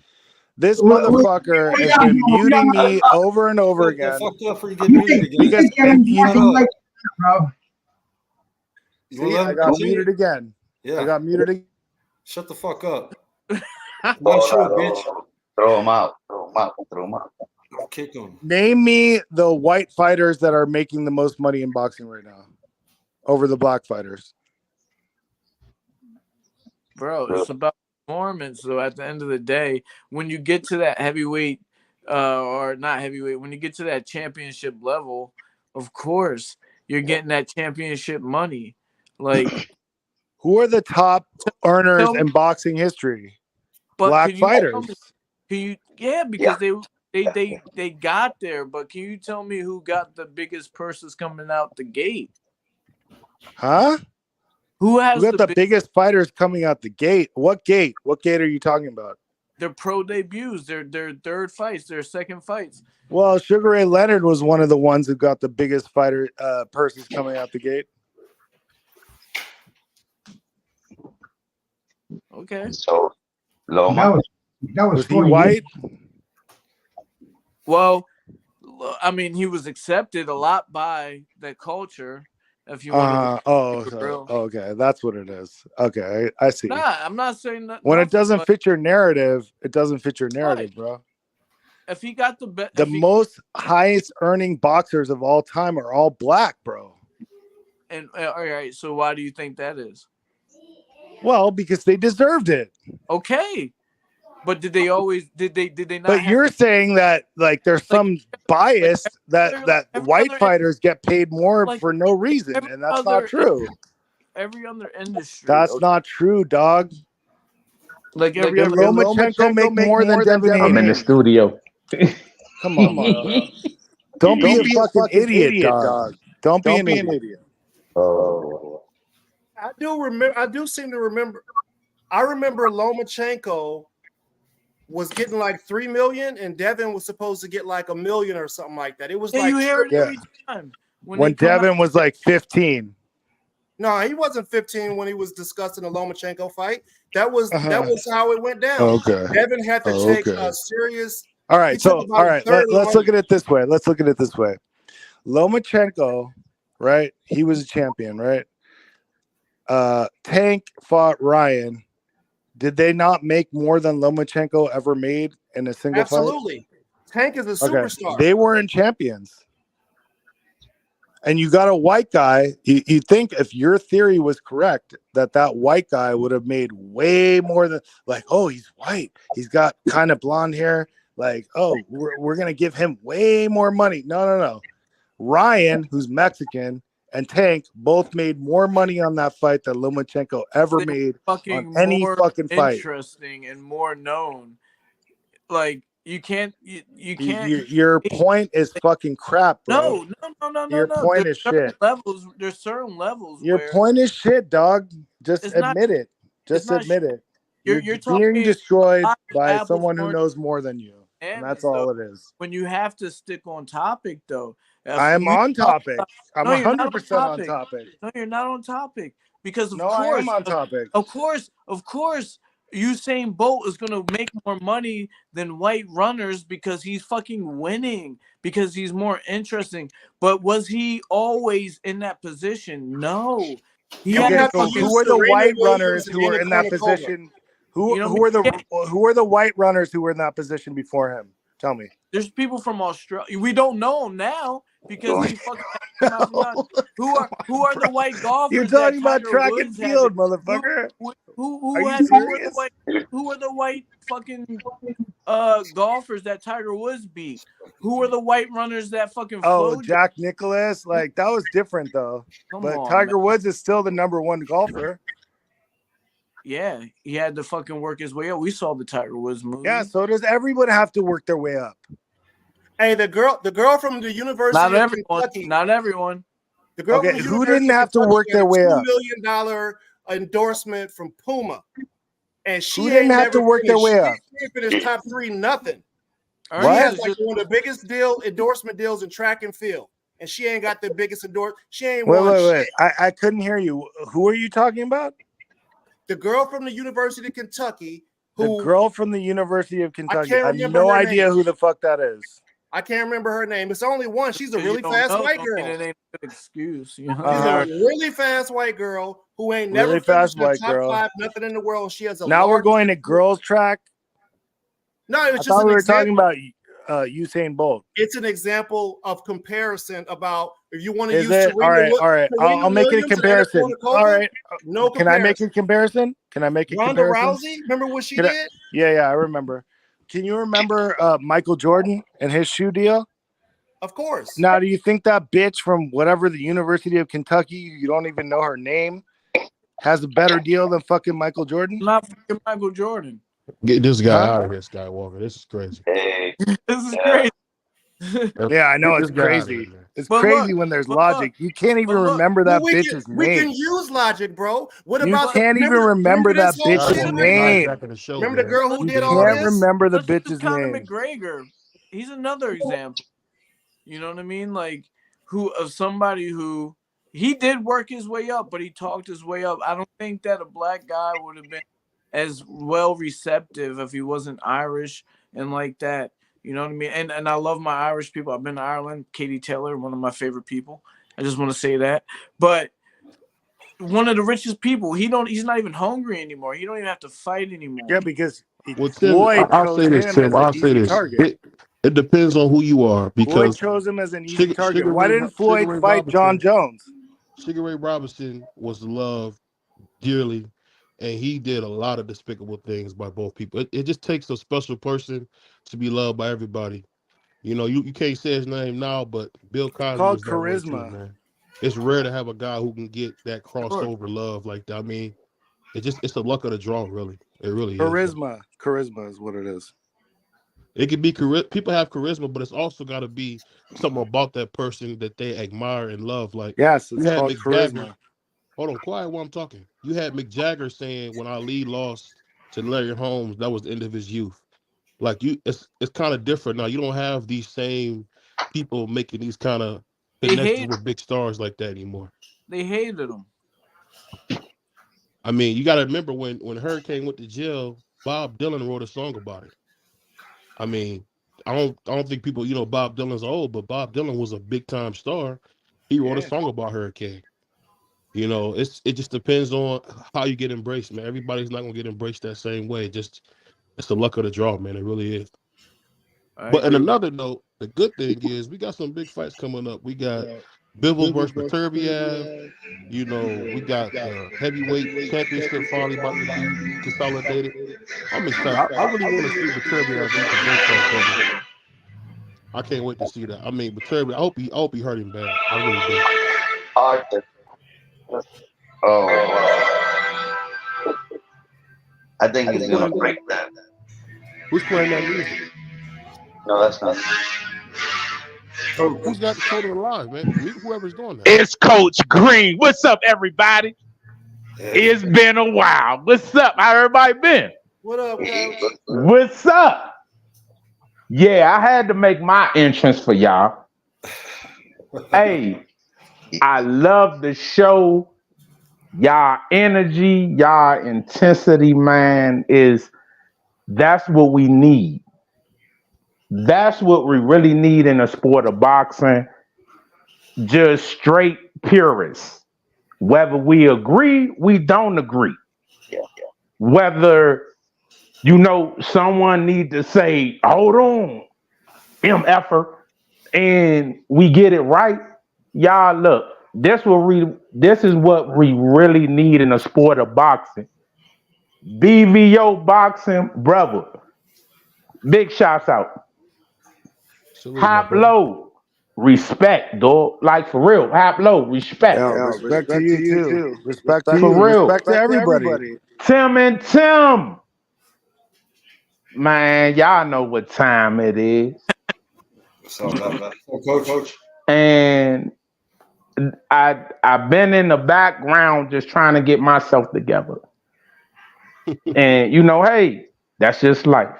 This Well, motherfucker has been muting me over and over Shut the again fuck up before you get muted again. because Shut up. bro. You I got muted again. Yeah. I got muted again. Shut the fuck up. Throw Nice show, bitch. him out. Throw him out. Throw him out. I'll kick him. Name me the white fighters that are making the most money in boxing right now over the black fighters. Bro, it's about performance. So at the end of the day, when you get to that heavyweight, or not heavyweight, when you get to that championship level, of course you're getting that championship money. Like, who are the top earners in boxing history? Black fighters. Can you? Yeah, because they got there. But can you tell me who got the biggest purses coming out the gate? Huh? Who has got the biggest fighters coming out the gate? What gate? What gate are you talking about? Their pro debuts, their third fights, their second fights. Well, Sugar Ray Leonard was one of the ones who got the biggest fighter purses coming out the gate. Okay. So, Loma. That was he white? Well, I mean, he was accepted a lot by the culture. If you want okay, that's what it is. Okay, I see. Nah, I'm not saying that. When it doesn't fit your narrative, it doesn't fit your narrative, bro. If he got the most highest earning boxers of all time are all black, bro. And all right, so why do you think that is? Well, because they deserved it. Okay. But did they not? But you're saying that like there's some bias that white fighters get paid more for no reason, and that's not true. Every other industry. That's not true, dog. Like Did Lomachenko make more than Devin I'm in the studio. Come on, bro. Don't be a fucking idiot, dog. Don't be an idiot. Oh. I do seem to remember. I remember Lomachenko was getting like 3 million, and Devin was supposed to get like 1 million or something like that. It was like you hear it every time. When Devin was like 15. No, he wasn't 15 when he was discussing the Lomachenko fight. That was how it went down. Okay. Devin had to take a serious. All right, so all right, let's look at it this way. Lomachenko, right? He was a champion, right? Tank fought Ryan. Did they not make more than Lomachenko ever made in a single fight? Absolutely. Tank is a superstar. They weren't champions. And you got a white guy. You think if your theory was correct, that white guy would have made way more than like, oh, he's white. He's got kind of blonde hair. Like, oh, we're going to give him way more money. No. Ryan, who's Mexican, and Tank both made more money on that fight than Lomachenko ever made on any fucking fight. Interesting and more known. Like you can't. Your point is fucking crap, bro. No. Your point is shit. There's certain levels. Your point is shit, dog. Just admit it. Just admit it. You're being destroyed by someone who knows more than you. And that's all it is. When you have to stick on topic, though. I'm on topic. I'm 100% on topic. No, you're not on topic. Because I am on topic. Of course, Usain Bolt is going to make more money than white runners because he's fucking winning, because he's more interesting. But was he always in that position? No. Who are the white runners who were in that position? Who are the white runners who were in that position before him? Tell me. There's people from Australia. We don't know them now because he fucking. Who are the white golfers? You're talking about track and field, motherfucker. Who are the white fucking golfers that Tiger Woods beat? Who are the white runners that fucking? Jack Nicklaus. Like that was different though. Tiger Woods is still the #1 golfer. Yeah, he had to fucking work his way up. We saw the Tiger Woods movie. Yeah, so does everyone have to work their way up? Hey, the girl from the University of Kentucky. Not everyone. The girl from the who didn't have to work their way up? $2 million endorsement from Puma, and she didn't have to work their way up. She didn't finish top 3, nothing. What? She has like one of the biggest endorsement deals in track and field, and she ain't got the biggest endorsement. She ain't won shit. I couldn't hear you. Who are you talking about? The girl from the University of Kentucky. The girl from the University of Kentucky. I have no idea who the fuck that is. I can't remember her name. It's only one. She's a You really don't fast know, white don't girl. mean it ain't a good excuse. You know? She's a really fast white girl who ain't never Really fast finished in the white top girl. 5, nothing in the world. She has a Now we're large. going to girls track. No, it I was just thought an we were example. talking about Usain Bolt. It's an example of comparison about if you want to Is use it? All right, all right. Serena I'll make it a Williams and comparison. Anna All Kournikova, right. no Can I make comparison. a comparison? Can I make a Ronda comparison? Rousey, remember what she Can I- did? Yeah, I remember. Can you remember Michael Jordan and his shoe deal? Of course. Now, do you think that bitch from whatever the University of Kentucky, you don't even know her name, has a better deal than fucking Michael Jordan? Not fucking Michael Jordan. Get this guy Huh? out of here, Skywalker. This is crazy. Hey, This is crazy. Yeah, I know Get it's this guy out of crazy. here, man. It's But crazy look, when there's but logic. You can't even but look, remember Well, that we bitch's can name. use logic, bro. What You about can't even remember that this whole Guys bitch's shit? want to name. hijack the show, Remember the man. girl who You did all can't this? remember the let's use bitch's Conor name. McGregor. He's another example. You know what I mean? Like of somebody who he did work his way up, but he talked his way up. I don't think that a black guy would have been as well receptive if he wasn't Irish and like that. You know what I mean? And I love my Irish people. I've been to Ireland. Katie Taylor, one of my favorite people. I just want to say that. But one of the richest people. He's not even hungry anymore. He don't even have to fight anymore. Yeah, because Well, Tim, Floyd I'll chose say this, him Tim. as an I'll say easy this. target. It depends on who you are Floyd because chose him as an easy Sugar- target. Sugar Why Ray- didn't Floyd Sugar Ray fight John Robinson- Jones? Sugar Ray Robinson was loved dearly, and he did a lot of despicable things by both people. It just takes a special person to be loved by everybody. You know, you can't say his name now, but Bill Cosby Called was that way too, charisma. man. It's rare to have a guy who can get that crossover love like that. I mean, it's the luck of the draw, really. It really is. Charisma is what it is. It could be people have charisma, but it's also got to be something about that person that they admire and love. Like Yes, you it's had called Mick Jagger. charisma. Hold on, quiet while I'm talking. You had Mick Jagger saying when Ali lost to Larry Holmes, that was the end of his youth. Like it's kind of different now. You don't have these same people making these kind of connections with big stars like that anymore. They hated him. I mean, you got to remember when Hurricane went to jail, Bob Dylan wrote a song about it. I mean, I don't think people, Bob Dylan's old, but Bob Dylan was a big time star. He wrote a song about Hurricane. It just depends on how you get embraced, man. Everybody's not gonna get embraced that same way. It's the luck of the draw, man. It really is. But on another note, the good thing is we got some big fights coming up. We got Bivol versus Beterbiev. We got heavyweight championship finally about to be consolidated. I'm excited. I really want to see Beterbiev beat the brakes off Bivol. I can't wait to see that. I mean, Beterbiev, I hope he hurt him bad. I really do. I think he's gonna break that. Who's playing that music? No, that's not. Who's got the total alive, man? Whoever's doing that. It's Coach Green. What's up, everybody? It's been a while. What's up? How everybody been? What up, Coach? What's up? Yeah, I had to make my entrance for y'all. Hey, I love the show. Y'all energy, y'all intensity, man, that's what we need. That's what we really need in the sport of boxing. Just straight purists. Whether we agree, we don't agree. Whether, someone need to say, hold on, MFer, and we get it right. Y'all, look, this is what we really need in the sport of boxing. BVO boxing, brother. Big shouts out. Hop low, respect, dog. Like for real, hop low, respect. Yeah, respect to you too. Respect to For you. real. Respect to everybody. Tim and Tim. Man, y'all know what time it is. So, Coach. And I've been in the background just trying to get myself together. And hey, that's just life.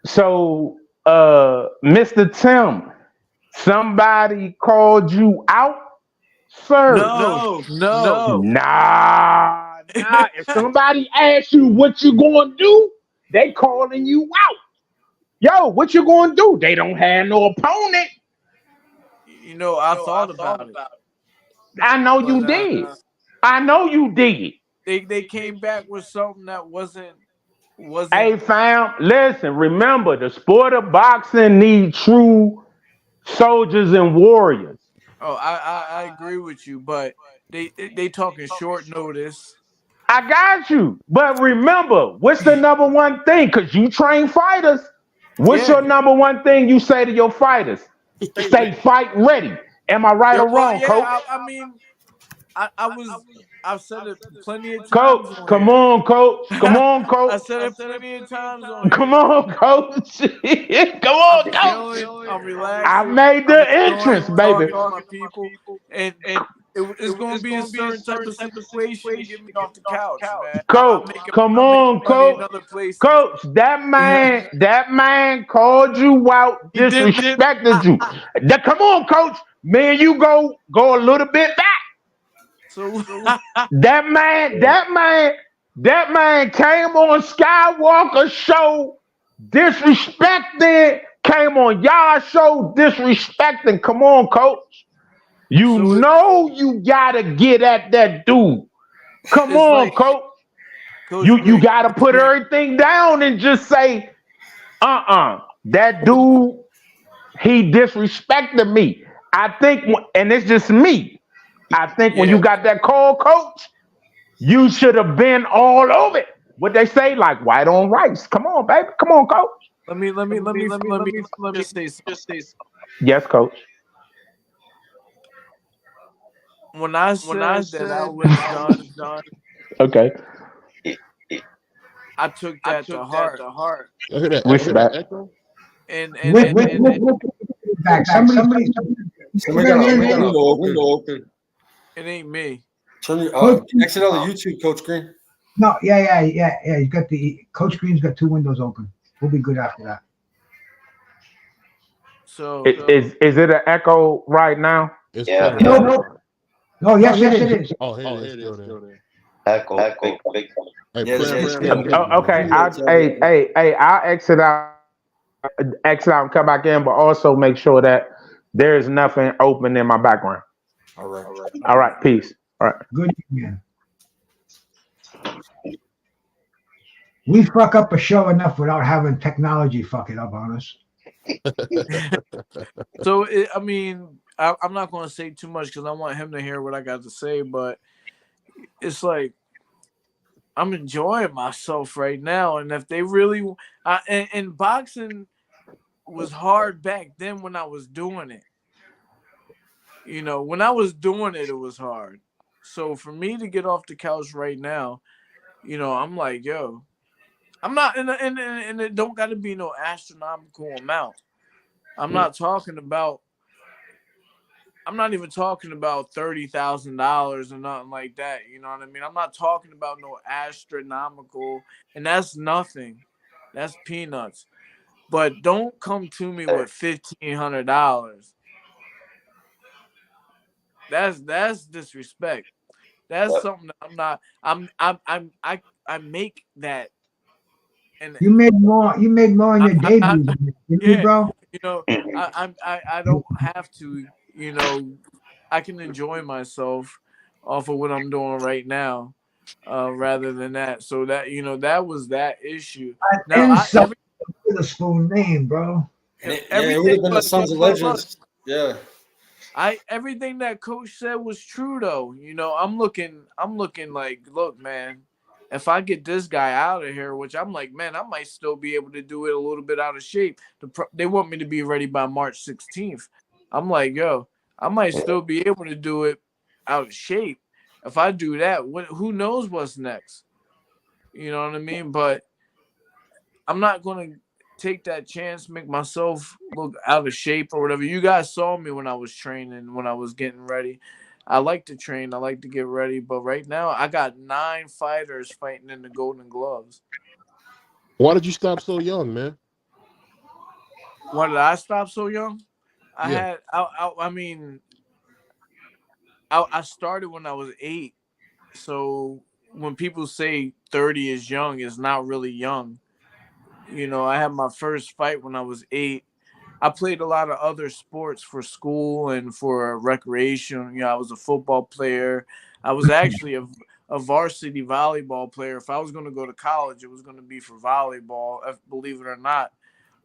So Mr. Tim, somebody called you out, sir? No. Nah. If somebody asks you what you gonna do, they calling you out. Yo, what you gonna do? They don't have no opponent. You know, I thought about it. I know you But did. I know you did. they came back with something that wasn't Hey, fam, listen. Remember, the sport of boxing needs true soldiers and warriors. Oh, I agree with you, but they talking short notice. I got you. But remember, what's the number one thing? Because you train fighters. What's your number one thing you say to your fighters? Say fight ready. Am I right or wrong, coach? I mean, I've said it plenty of times. Coach, come on, coach. Come on, coach. I said it plenty of times on Come on, coach. Come on, coach. I'm relaxed. I made the entrance, baby. My people, and it's going to be a certain type of situation to get me off the couch, man. Coach, come on, coach. Coach, that man called you out, disrespected you. Come on, coach. Man, you go a little bit back. So that man came on Skywalker show disrespecting, came on y'all show disrespecting. Come on, coach. You know you gotta get at that dude. Come on, coach. You gotta put everything down and just say, that dude, he disrespected me. I think, and it's just me. I think when you got that call, coach, you should have been all over it. What they say, like white on rice. Come on, baby. Come on, coach. Let me say something. Yes, coach. When I said that I was done, okay. I took that to heart. Respect. And back. Somebody got a window open. It ain't me. Turn your exit out of YouTube, Coach Green. No, yeah. You got Coach Green's got 2 windows open. We'll be good after that. So is it an echo right now? Yeah. No, yes, it is. Oh, here it is. Echo. Okay. I'll exit out and come back in, but also make sure that there's nothing open in my background. All right. Peace. All right. Good, man. We fuck up a show enough without having technology fuck it up on us. So I mean, I'm not going to say too much because I want him to hear what I got to say, but it's like I'm enjoying myself right now, and if they really and boxing was hard back then when I was doing it. You know, when I was doing it, it was hard. So for me to get off the couch right now, you know, I'm like, yo, I'm not, and it don't got to be no astronomical amount. I'm not even talking about $30,000 or nothing like that. You know what I mean? I'm not talking about no astronomical, and that's nothing. That's peanuts. But don't come to me with $1,500. That's disrespect. That's something that I'm not. I make that. And you made more in your debut, didn't you, bro? You know, I don't have to. You know, I can enjoy myself off of what I'm doing right now, rather than that. So that that was that issue. Now, with a spoon name, bro. It would have been the Sons of Legends. Yeah. Everything that coach said was true though. You know, I'm looking like, look, man, if I get this guy out of here, which I'm like, man, I might still be able to do it a little bit out of shape. They want me to be ready by March 16th. I'm like, yo, I might still be able to do it out of shape. If I do that, who knows what's next? You know what I mean? But I'm not going to take that chance, make myself look out of shape or whatever. You guys saw me when I was training, when I was getting ready. I like to train. I like to get ready. But right now, I got 9 fighters fighting in the Golden Gloves. Why did you stop so young, man? Why did I stop so young? Yeah. I started when I was 8. So when people say 30 is young, it's not really young. You know, I had my first fight when I was 8. I played a lot of other sports for school and for recreation. You know, I was a football player. I was actually a varsity volleyball player. If I was going to go to college, it was going to be for volleyball, believe it or not.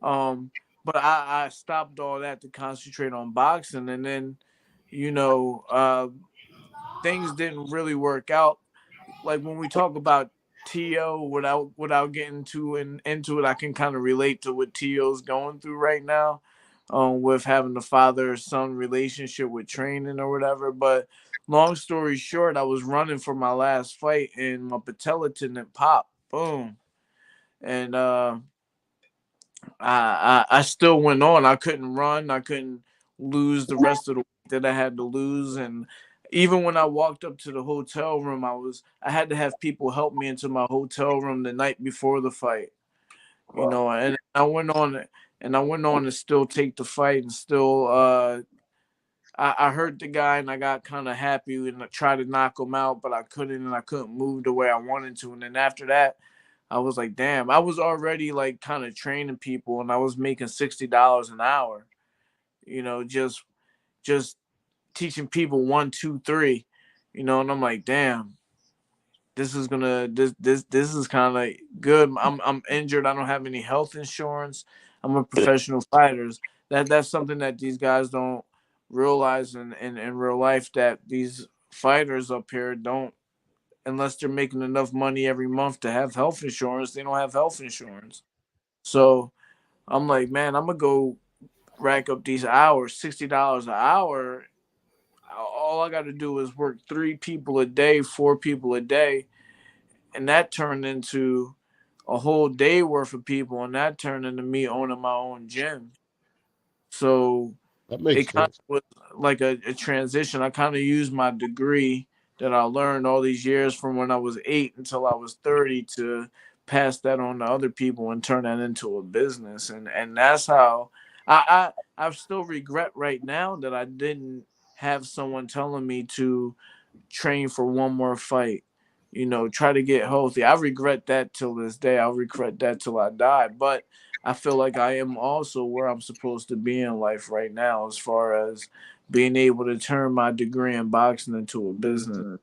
But I stopped all that to concentrate on boxing. And then, you know, things didn't really work out. Like when we talk about T.O. without getting into it, I can kind of relate to what T.O.'s going through right now, with having the father-son relationship with training or whatever. But long story short, I was running for my last fight and my patella tendon popped. Boom. And I still went on. I couldn't run. I couldn't lose the rest of the weight that I had to lose. And even when I walked up to the hotel room, I had to have people help me into my hotel room the night before the fight. You know, and I went on to still take the fight and still I hurt the guy and I got kind of happy and I tried to knock him out, but I couldn't, and I couldn't move the way I wanted to. And then after that, I was like, damn, I was already like kind of training people and I was making $60 an hour, you know, just teaching people 1, 2, 3, you know, and I'm like, damn, this is kind of good. I'm injured. I don't have any health insurance. I'm a professional fighter. That's something that these guys don't realize in real life, that these fighters up here don't, unless they're making enough money every month to have health insurance, they don't have health insurance. So I'm like, man, I'm gonna go rack up these hours, $60 an hour. All I got to do is work 3 people a day, 4 people a day, and that turned into a whole day worth of people, and that turned into me owning my own gym. So That makes it kind of sense. was like a transition. I kind of used my degree that I learned all these years from when I was 8 until I was 30 to pass that on to other people and turn that into a business. And that's how I still regret right now that I didn't have someone telling me to train for one more fight. You know, try to get healthy. I regret that till this day. I'll regret that till I die. But I feel like I am also where I'm supposed to be in life right now, as far as being able to turn my degree in boxing into a business.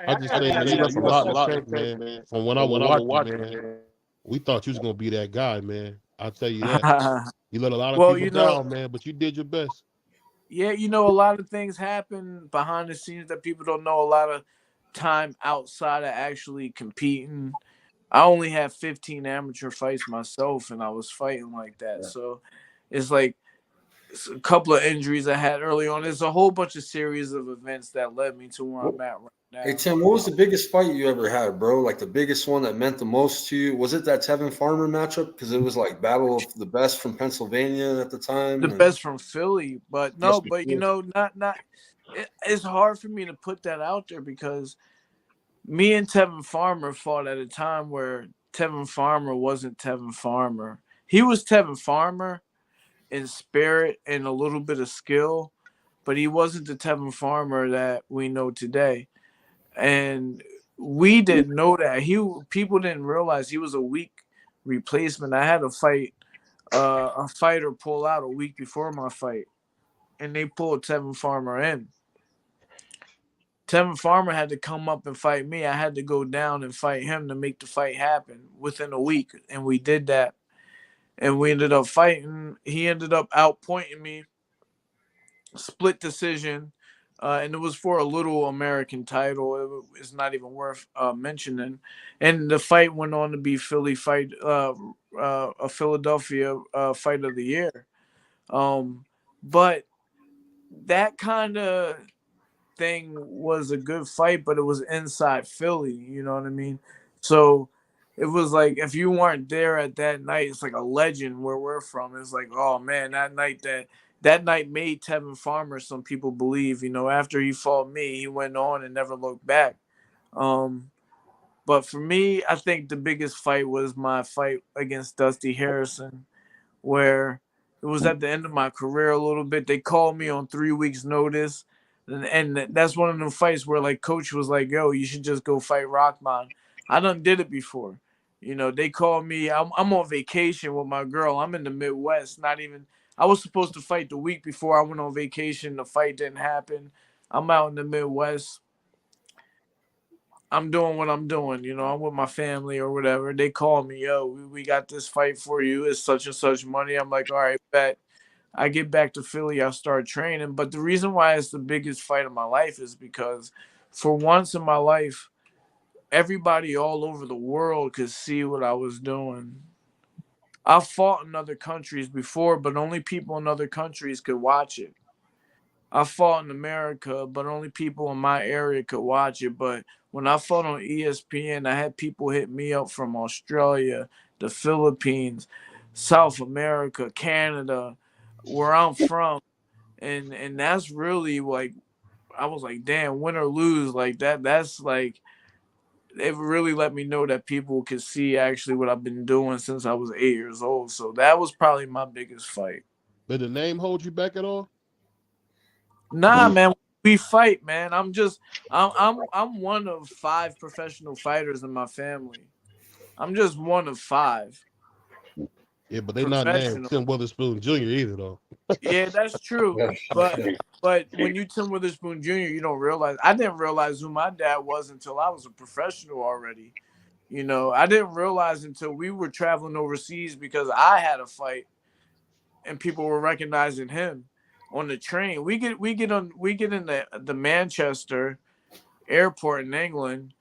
I just say, man, you left a lot to thank, man. From when I would watch you, man, we thought you was gonna be that guy, man. I'll tell you that. You let a lot of Well, people you know, down, man, but you did your best. yeah, you know, a lot of things happen behind the scenes that people don't know. A lot of time outside of actually competing. I only have 15 amateur fights myself, and I was fighting like that. So it's like it's a couple of injuries I had early on. There's a whole bunch of series of events that led me to where I'm at right now. Hey Tim, what was the biggest fight you ever had, bro? Like the biggest one that meant the most to you? Was it that Tevin Farmer matchup? Because it was like battle of the best from Pennsylvania at the time. The best from Philly, but no, but you know, not. It's hard for me to put that out there because me and Tevin Farmer fought at a time where Tevin Farmer wasn't Tevin Farmer. He was Tevin Farmer in spirit and a little bit of skill, but he wasn't the Tevin Farmer that we know today. And we didn't know that. People didn't realize he was a weak replacement. I had to fight a fighter pull out a week before my fight, and they pulled Tevin Farmer in. Tevin Farmer had to come up and fight me. I had to go down and fight him to make the fight happen within a week, and we did that. And we ended up fighting. He ended up outpointing me, split decision, and it was for a little American title. It's not even worth mentioning. And the fight went on to be a Philadelphia fight of the year. But that kind of thing was a good fight, but it was inside Philly. You know what I mean? So it was like if you weren't there at that night, it's like a legend where we're from. It's like, oh man, that night made Tevin Farmer, some people believe, you know, after he fought me, he went on and never looked back. But for me, I think the biggest fight was my fight against Dusty Harrison, where it was at the end of my career a little bit. They called me on 3 weeks' notice. And that's one of them fights where, like, coach was like, yo, you should just go fight Rahman. I done did it before. You know, they call me. I'm on vacation with my girl. I'm in the Midwest. Not even. I was supposed to fight the week before I went on vacation. The fight didn't happen. I'm out in the Midwest. I'm doing what I'm doing. You know, I'm with my family or whatever. They call me, yo, we got this fight for you. It's such and such money. I'm like, all right, bet. I get back to Philly. I start training. But the reason why it's the biggest fight of my life is because for once in my life, everybody all over the world could see what I was doing. I've fought in other countries before, but only people in other countries could watch it. I fought in America, but only people in my area could watch it. But when I fought on ESPN, I had people hit me up from Australia, the Philippines, South America, Canada, where I'm from. And that's really like, I was like, damn, win or lose, like that's like, it really let me know that people could see actually what I've been doing since I was 8 years old. So that was probably my biggest fight. Did the name hold you back at all? Nah, man, we fight, man. I'm one of 5 professional fighters in my family. I'm just one of 5. Yeah, but they not named Tim Witherspoon Jr. either, though. Yeah, that's true. But when you Tim Witherspoon Jr., you don't realize. I didn't realize who my dad was until I was a professional already. You know, I didn't realize until we were traveling overseas because I had a fight, and people were recognizing him on the train. We get in the Manchester airport in England.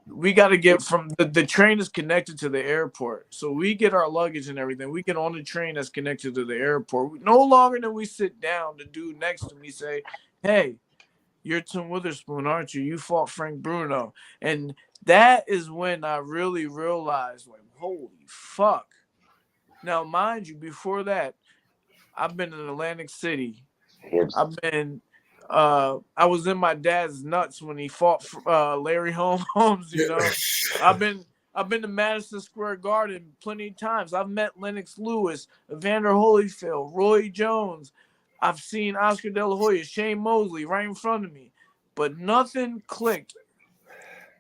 We got to get from the train is connected to the airport. So we get our luggage and everything. We get on the train that's connected to the airport. No longer than we sit down, the dude next to me say, hey, you're Tim Witherspoon, aren't you? You fought Frank Bruno. And that is when I really realized, like, holy fuck. Now, mind you, before that, I've been in Atlantic City. I was in my dad's nuts when he fought Larry Holmes. You know, I've been to Madison Square Garden plenty of times. I've met Lennox Lewis, Evander Holyfield, Roy Jones. I've seen Oscar De La Hoya, Shane Mosley right in front of me, but nothing clicked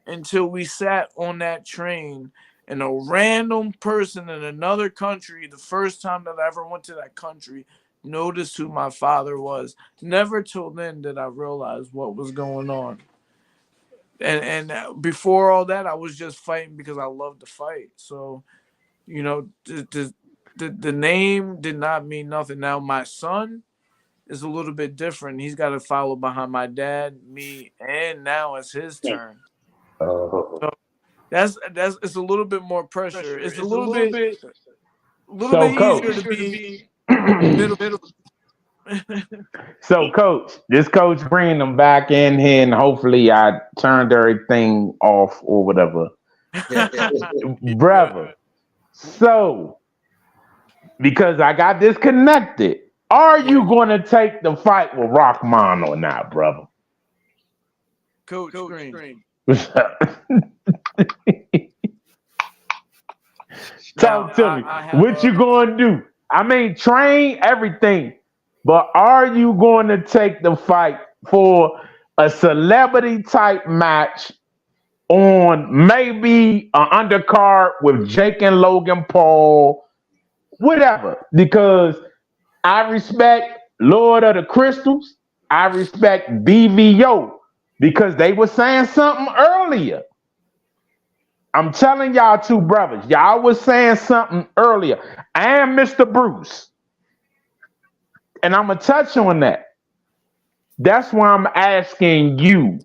until we sat on that train. And a random person in another country, the first time that I ever went to that country, noticed who my father was. Never till then did I realize what was going on. And before all that, I was just fighting because I loved to fight. So, you know, the name did not mean nothing. Now my son is a little bit different. He's got to follow behind my dad, me, and now it's his turn. So that's it's a little bit more pressure. It's a little bit easier to be middle. So, Coach, this coach bringing them back in here, and hopefully I turned everything off or whatever. Brother, so, because I got disconnected, are you going to take the fight with Rahman or not, brother? Coach Green. Talk to me. What you going to do? I mean, train everything. But are you going to take the fight for a celebrity type match on maybe an undercard with Jake and Logan Paul, whatever? Because I respect Lord of the Crystals. I respect BVO because they were saying something earlier. I'm telling y'all two brothers, y'all was saying something earlier. And Mr. Bruce. And I'm going to touch on that. That's why I'm asking you,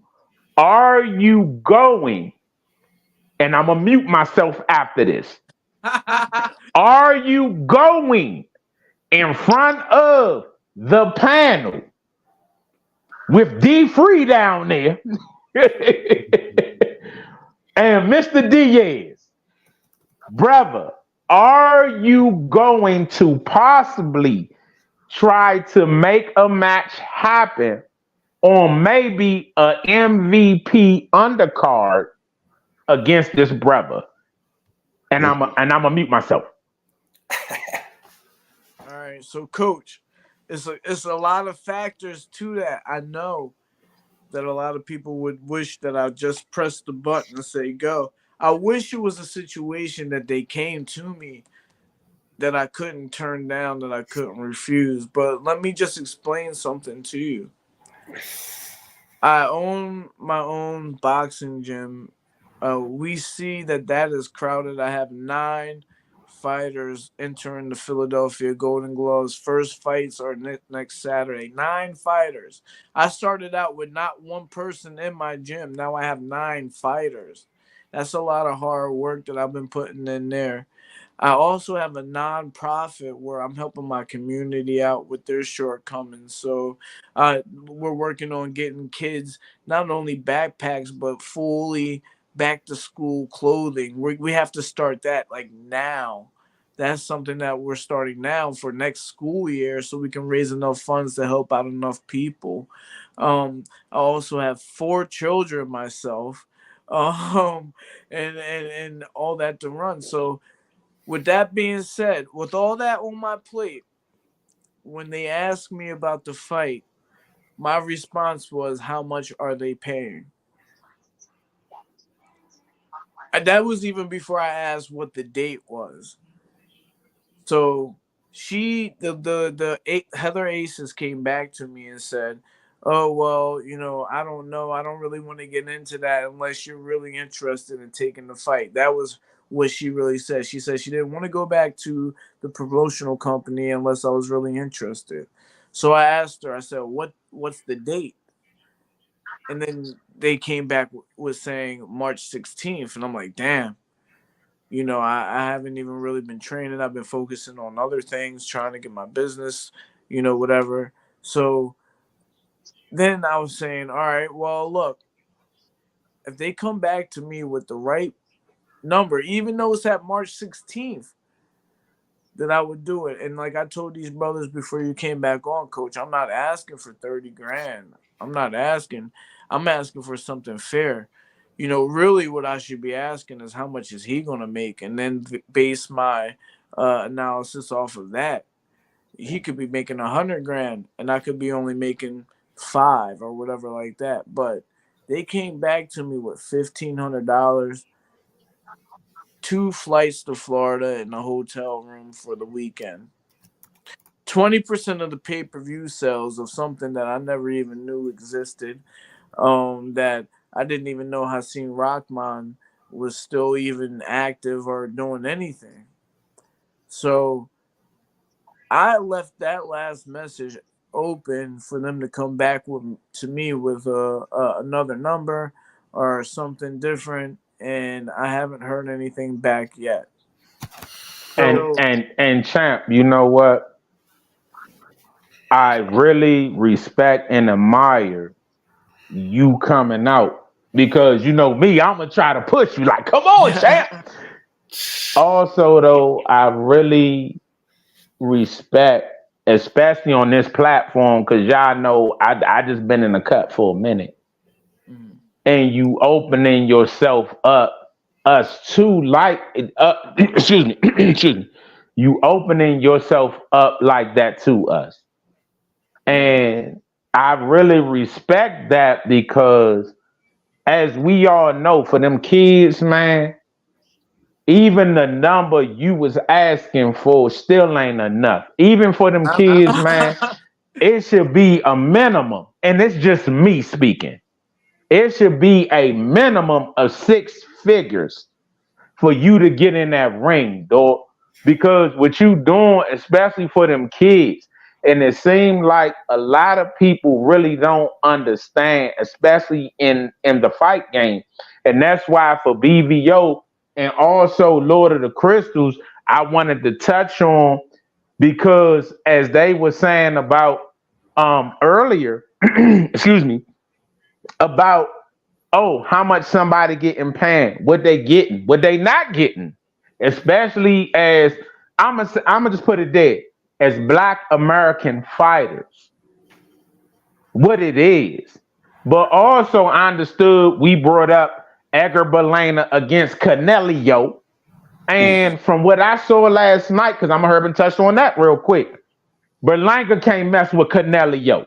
are you going? And I'm going to mute myself after this. Are you going in front of the panel with D Free down there and Mr. Diaz? Brother, are you going to possibly try to make a match happen on maybe a MVP undercard against this brother? And I'm gonna mute myself. All right, so Coach, it's a lot of factors to that. I know that a lot of people would wish that I just press the button and say go. I wish it was a situation that they came to me that I couldn't turn down, that I couldn't refuse. But let me just explain something to you. I own my own boxing gym. We see that is crowded. I have 9 fighters entering the Philadelphia Golden Gloves. First fights are next Saturday. 9 fighters. I started out with not one person in my gym. Now I have 9 fighters. That's a lot of hard work that I've been putting in there. I also have a nonprofit where I'm helping my community out with their shortcomings. So we're working on getting kids not only backpacks, but fully back to school clothing. We have to start that like now. That's something that we're starting now for next school year so we can raise enough funds to help out enough people. I also have 4 children myself and all that to run. So with that being said, with all that on my plate, when they asked me about the fight, my response was, how much are they paying? And that was even before I asked what the date was. So Heather Aces came back to me and said, oh, well, I don't know. I don't really want to get into that unless you're really interested in taking the fight. That was what she really said. She said she didn't want to go back to the promotional company unless I was really interested. So I asked her, I said, what's the date? And then they came back with saying March 16th. And I'm like, damn, I haven't even really been training. I've been focusing on other things, trying to get my business, whatever. So then I was saying, all right, well, look, if they come back to me with the right number, even though it's at March 16th, that I would do it. And like I told these brothers before you came back on, Coach, I'm not asking for 30 grand. I'm asking for something fair. Really what I should be asking is how much is he going to make, and then base my analysis off of that. He could be making 100 grand and I could be only making 5 or whatever like that. But they came back to me with $1,500, 2 flights to Florida and a hotel room for the weekend. 20% of the pay-per-view sales of something that I never even knew existed, that I didn't even know Hasim Rahman was still even active or doing anything. So I left that last message open for them to come back to me with another number or something different, and I haven't heard anything back yet. And Champ, you know what? I really respect and admire you coming out, because me, I'm gonna try to push you like, come on, Champ. Also, though, I really respect, especially on this platform, because y'all know I just been in the cut for a minute, and you opening yourself up, us to like, excuse me, you opening yourself up like that to us. And I really respect that, because as we all know, for them kids, man, even the number you was asking for still ain't enough. Even for them kids, man, it should be a minimum. And it's just me speaking. It should be a minimum of 6 figures for you to get in that ring, dog. Because what you doing, especially for them kids, and it seems like a lot of people really don't understand, especially in the fight game. And that's why for BVO and also Lord of the Crystals, I wanted to touch on, because as they were saying about earlier, excuse me, about, how much somebody getting paid, what they getting, what they not getting, especially as, I'm gonna just put it there, as Black American fighters, what it is. But also I understood we brought up Edgar Berlanga against Canelo. And from what I saw last night, because I'm gonna touch on that real quick, Berlanga can't mess with Canelo.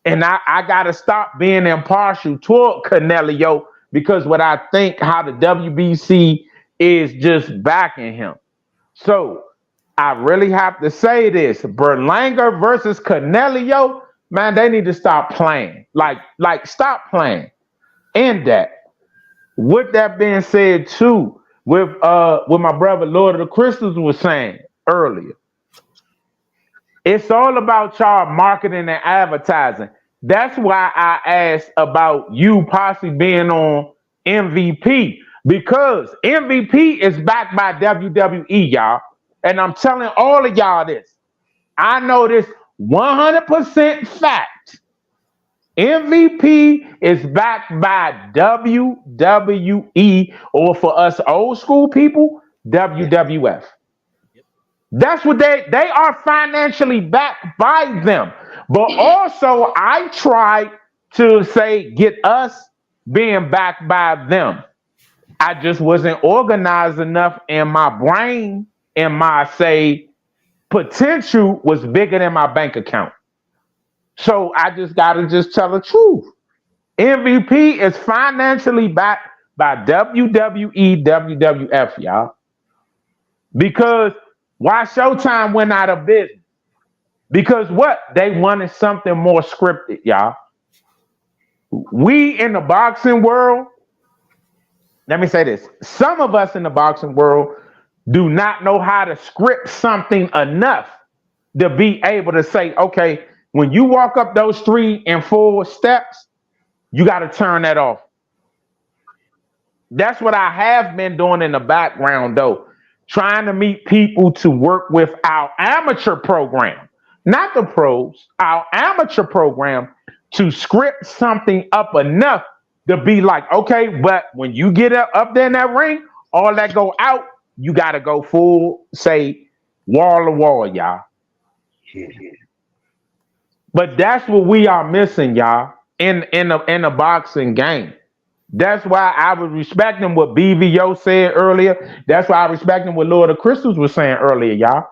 And I gotta stop being impartial toward Canelo, because what I think how the WBC is just backing him. So I really have to say this: Berlanga versus Canelo, man, they need to stop playing. Like stop playing. End that. With that being said, too, with my brother Lord of the Crystals was saying earlier, it's all about y'all marketing and advertising. That's why I asked about you possibly being on MVP, because MVP is backed by WWE, y'all. And I'm telling all of y'all this. I know this 100% fact. MVP is backed by WWE, or for us old school people, WWF. That's what they are financially backed by them. But also, I tried to say get us being backed by them. I just wasn't organized enough, and my brain and my potential was bigger than my bank account. So I just gotta tell the truth. MVP is financially backed by WWE, WWF, y'all. Because why Showtime went out of business? Because what? They wanted something more scripted, y'all. We in the boxing world, let me say this. Some of us in the boxing world do not know how to script something enough to be able to say, okay, when you walk up those 3 and 4 steps, you got to turn that off. That's what I have been doing in the background, though, trying to meet people to work with our amateur program, not the pros, our amateur program, to script something up enough to be like, okay, but when you get up there in that ring, all that go out, you got to go full, wall to wall, y'all. But that's what we are missing, y'all, in the boxing game. That's why I was respecting what BVO said earlier. That's why I respecting what Lord of Crystals was saying earlier, y'all.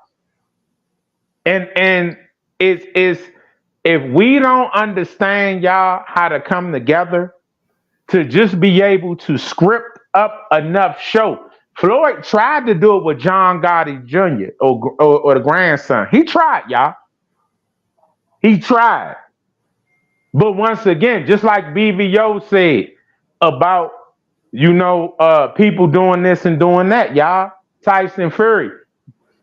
And it's if we don't understand, y'all, how to come together to just be able to script up enough show. Floyd tried to do it with John Gotti Jr. or the grandson. He tried, y'all. He tried. But once again, just like BVO said about, people doing this and doing that, y'all. Tyson Fury.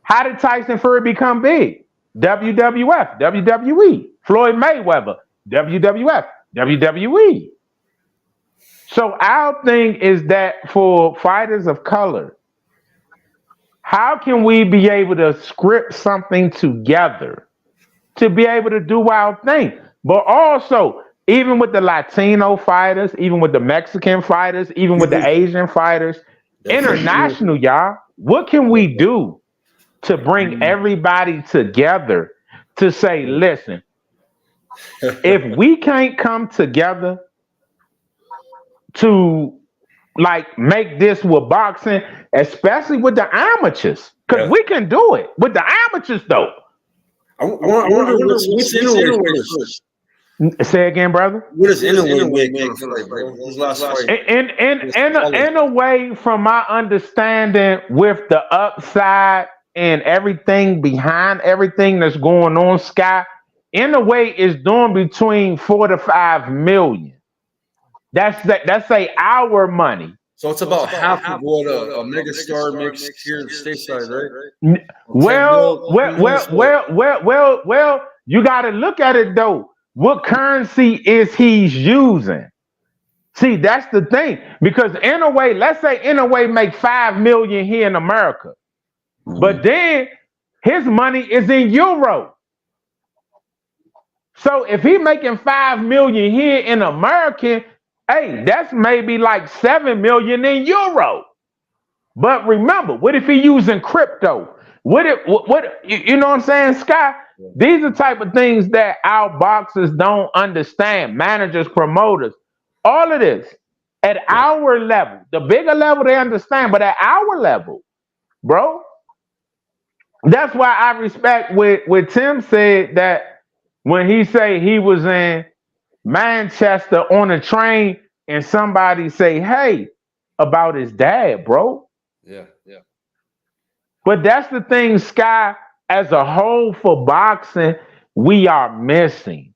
How did Tyson Fury become big? WWF, WWE. Floyd Mayweather, WWF, WWE. So our thing is that for fighters of color, how can we be able to script something together to be able to do our thing? But also, even with the Latino fighters, even with the Mexican fighters, even with the Asian fighters, international, y'all, what can we do to bring everybody together to say, listen, if we can't come together to make this with boxing, especially with the amateurs, because we can do it with the amateurs, though. I wonder what's Inoue. Say again, brother. What is Inoue making fight, bro? His last fight. In a way, from my understanding, with the upside and everything behind everything that's going on, Sky, in a way, is doing between 4 to 5 million. That's our money. So it's about half of what a megastar makes here stateside, right? Well, you got to look at it though. What currency is he using? See, that's the thing. Because in a way, let's say Inoue make 5 million here in America, but then his money is in euro. So if he making 5 million here in American, hey, that's maybe like 7 million in euro. But remember, what if he using crypto? What you know what I'm saying, Sky? These are type of things that our boxers don't understand. Managers, promoters, all of this at our level. The bigger level they understand, but at our level, bro. That's why I respect what Tim said, that when he say he was in Manchester on a train and somebody say, hey, about his dad, bro. Yeah, yeah. But that's the thing, Sky, as a whole for boxing, we are missing.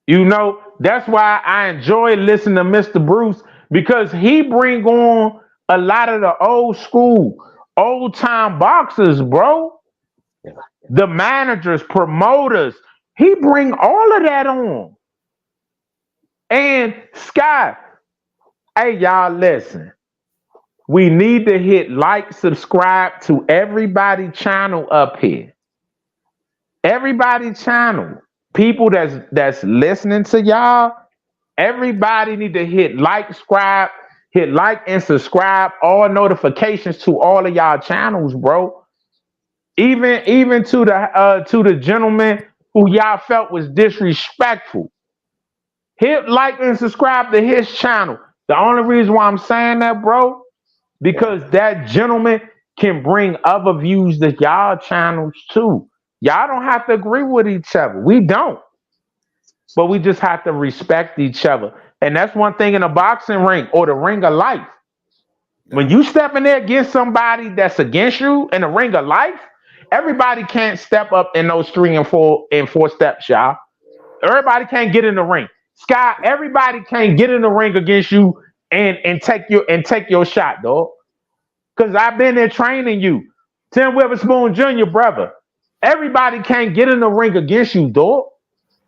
You know, that's why I enjoy listening to Mr. Bruce, because he bring on a lot of the old school, old time boxers, bro. The managers, promoters, he bring all of that on. And Sky, hey y'all, listen. We need to hit like, subscribe to everybody channel up here. Everybody channel. People that's listening to y'all, everybody need to hit like, and subscribe, all notifications to all of y'all channels, bro. Even to the gentleman who y'all felt was disrespectful. Hit like and subscribe to his channel. The only reason why I'm saying that, bro, because that gentleman can bring other views to y'all channels too. Y'all don't have to agree with each other. We don't. But we just have to respect each other. And that's one thing in a boxing ring or the ring of life. When you step in there against somebody that's against you in the ring of life, everybody can't step up in those 3 and 4 steps, y'all. Everybody can't get in the ring. Sky, everybody can't get in the ring against you and take your shot, dog. Because I've been there training you. Tim Witherspoon Jr., brother. Everybody can't get in the ring against you, dog.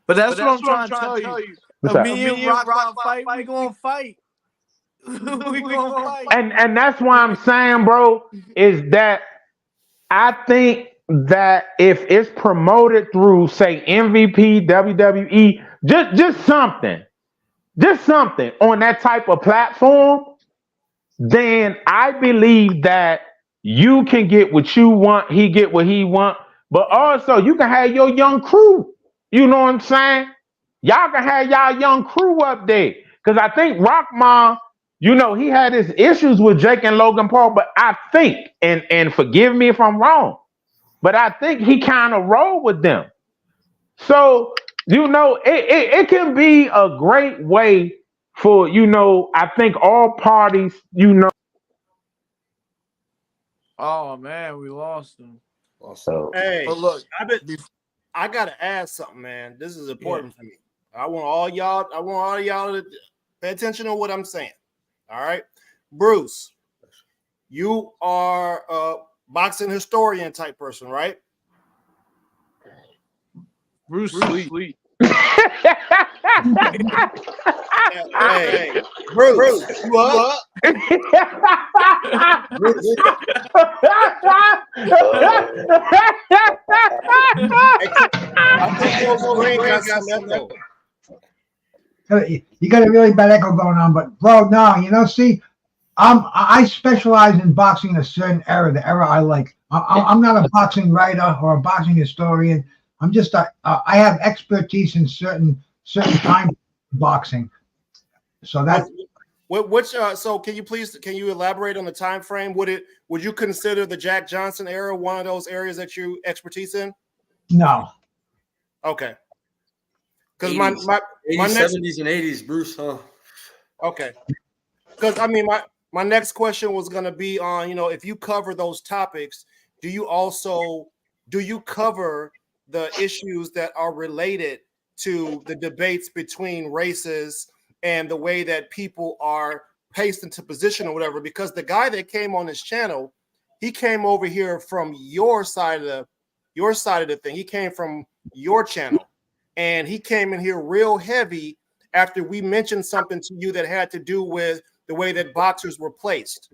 But that's what I'm trying to tell you. What's that? Me and Rock about fight, we gonna fight. We gonna fight. And that's why I'm saying, bro, is that I think that if it's promoted through, say, MVP, WWE, just something on that type of platform, then I believe that you can get what you want, he get what he want, but also you can have your young crew. You know what I'm saying? Y'all can have y'all young crew up there. Because I think Rockman, you know, he had his issues with Jake and Logan Paul, but I think, and forgive me if I'm wrong, but I think he kind of rolled with them. So, you know, it can be a great way for, you know, I think all parties, you know. Oh man, we lost him. So Hey, But look, I gotta ask something, man. This is important for me. I want all y'all to pay attention to what I'm saying. All right, Bruce, you are a boxing historian type person, right? Bruce Sweet. Hey, Bruce, you up? You got a really bad echo going on, but bro, no, you know, see, I specialize in boxing a certain era, the era I like. I'm not a boxing writer or a boxing historian. I'm just I have expertise in certain kinds of boxing. So that's so can you elaborate on the time frame? Would you consider the Jack Johnson era one of those areas that you expertise in? no. Okay. Because 80s, my 70s and 80s, Bruce, huh? Okay. Because I mean my next question was gonna be on, you know, if you cover those topics, do you cover the issues that are related to the debates between races and the way that people are placed into position or whatever? Because the guy that came on this channel, he came over here from your side of the thing. He came from your channel, and he came in here real heavy after we mentioned something to you that had to do with the way that boxers were placed.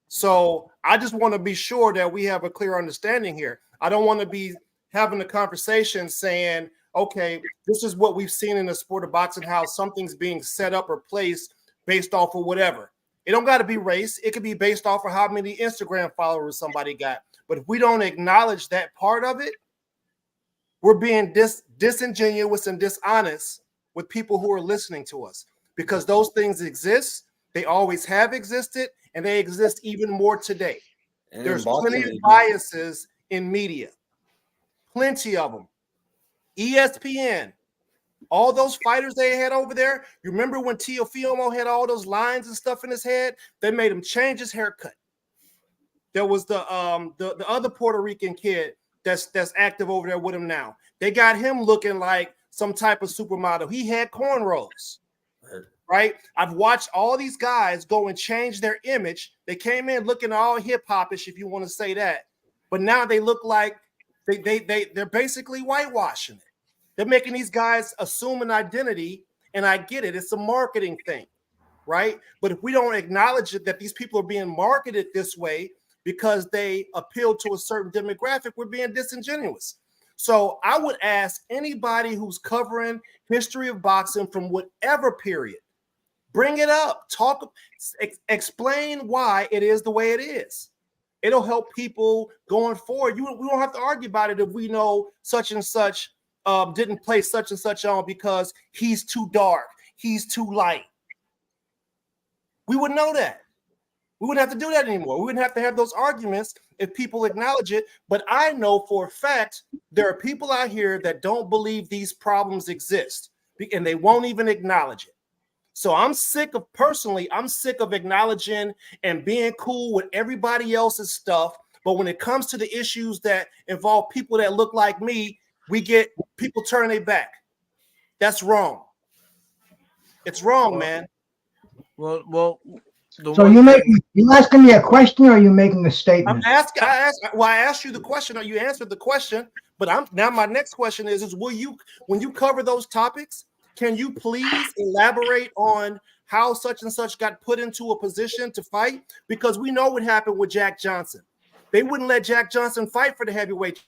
So I just want to be sure that we have a clear understanding here. I don't want to be having a conversation saying, okay, this is what we've seen in the sport of boxing, how something's being set up or placed based off of whatever. It don't got to be race. It could be based off of how many Instagram followers somebody got. But if we don't acknowledge that part of it, we're being disingenuous and dishonest with people who are listening to us, because those things exist. They always have existed, and they exist even more today. And There's boxing, plenty of biases in media, plenty of them. ESPN, All those fighters they had over there. You remember when Teofimo had all those lines and stuff in his head? They made him change his haircut. There was the other Puerto Rican kid that's active over there with him now. They got him looking like some type of supermodel. He had cornrows. Right? I've watched all these guys go and change their image. They came in looking all hip-hop-ish, if you want to say that. But now they look like they're basically whitewashing it. They're making these guys assume an identity, and I get it. It's a marketing thing, right? But if we don't acknowledge it, that these people are being marketed this way because they appeal to a certain demographic, we're being disingenuous. So I would ask anybody who's covering history of boxing from whatever period, bring it up, explain why it is the way it is. It'll help people going forward. We don't have to argue about it if we know such and such didn't play such and such on because he's too dark, he's too light. We would know that. We wouldn't have to do that anymore. We wouldn't have to have those arguments if people acknowledge it. But I know for a fact there are people out here that don't believe these problems exist, and they won't even acknowledge it. So I'm sick of acknowledging and being cool with everybody else's stuff. But when it comes to the issues that involve people that look like me, we get people turning their back. That's wrong. It's wrong, man. Well. So you asking me a question, or are you making a statement? I asked you the question, or you answered the question. But now my next question is will you, when you cover those topics, can you please elaborate on how such and such got put into a position to fight? Because we know what happened with Jack Johnson. They wouldn't let Jack Johnson fight for the heavyweight.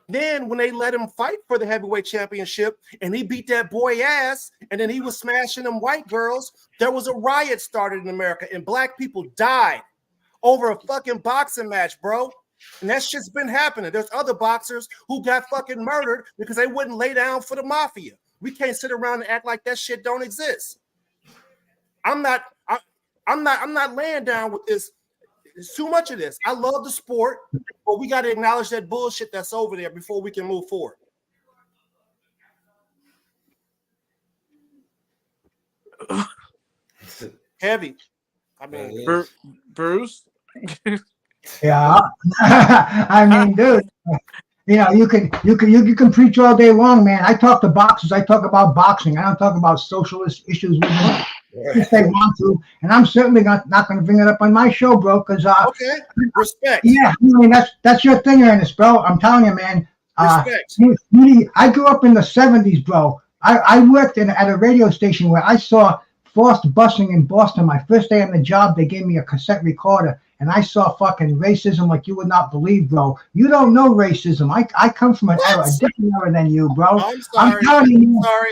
Then when they let him fight for the heavyweight championship and he beat that boy ass and then he was smashing them white girls, there was a riot started in America and black people died over a fucking boxing match, bro. And that shit's been happening. There's other boxers who got fucking murdered because they wouldn't lay down for the mafia. We can't sit around and act like that shit don't exist. I'm not laying down with this. It's too much of this. I love the sport, but we got to acknowledge that bullshit that's over there before we can move forward. Heavy. I mean, Bruce. Yeah, I mean, dude, you can preach all day long, man. I talk to boxers. I talk about boxing. I don't talk about socialist issues with them if they want to, and I'm certainly not going to bring it up on my show, bro. Because okay, respect. Yeah, I mean that's your thing, Ernest, bro. I'm telling you, man. Respect. I grew up in the '70s, bro. I worked at a radio station where I saw forced busing in Boston. My first day on the job, they gave me a cassette recorder. And I saw fucking racism like you would not believe, bro. You don't know racism. I come from a different era than you, bro. I'm sorry. I'm telling you. Sorry.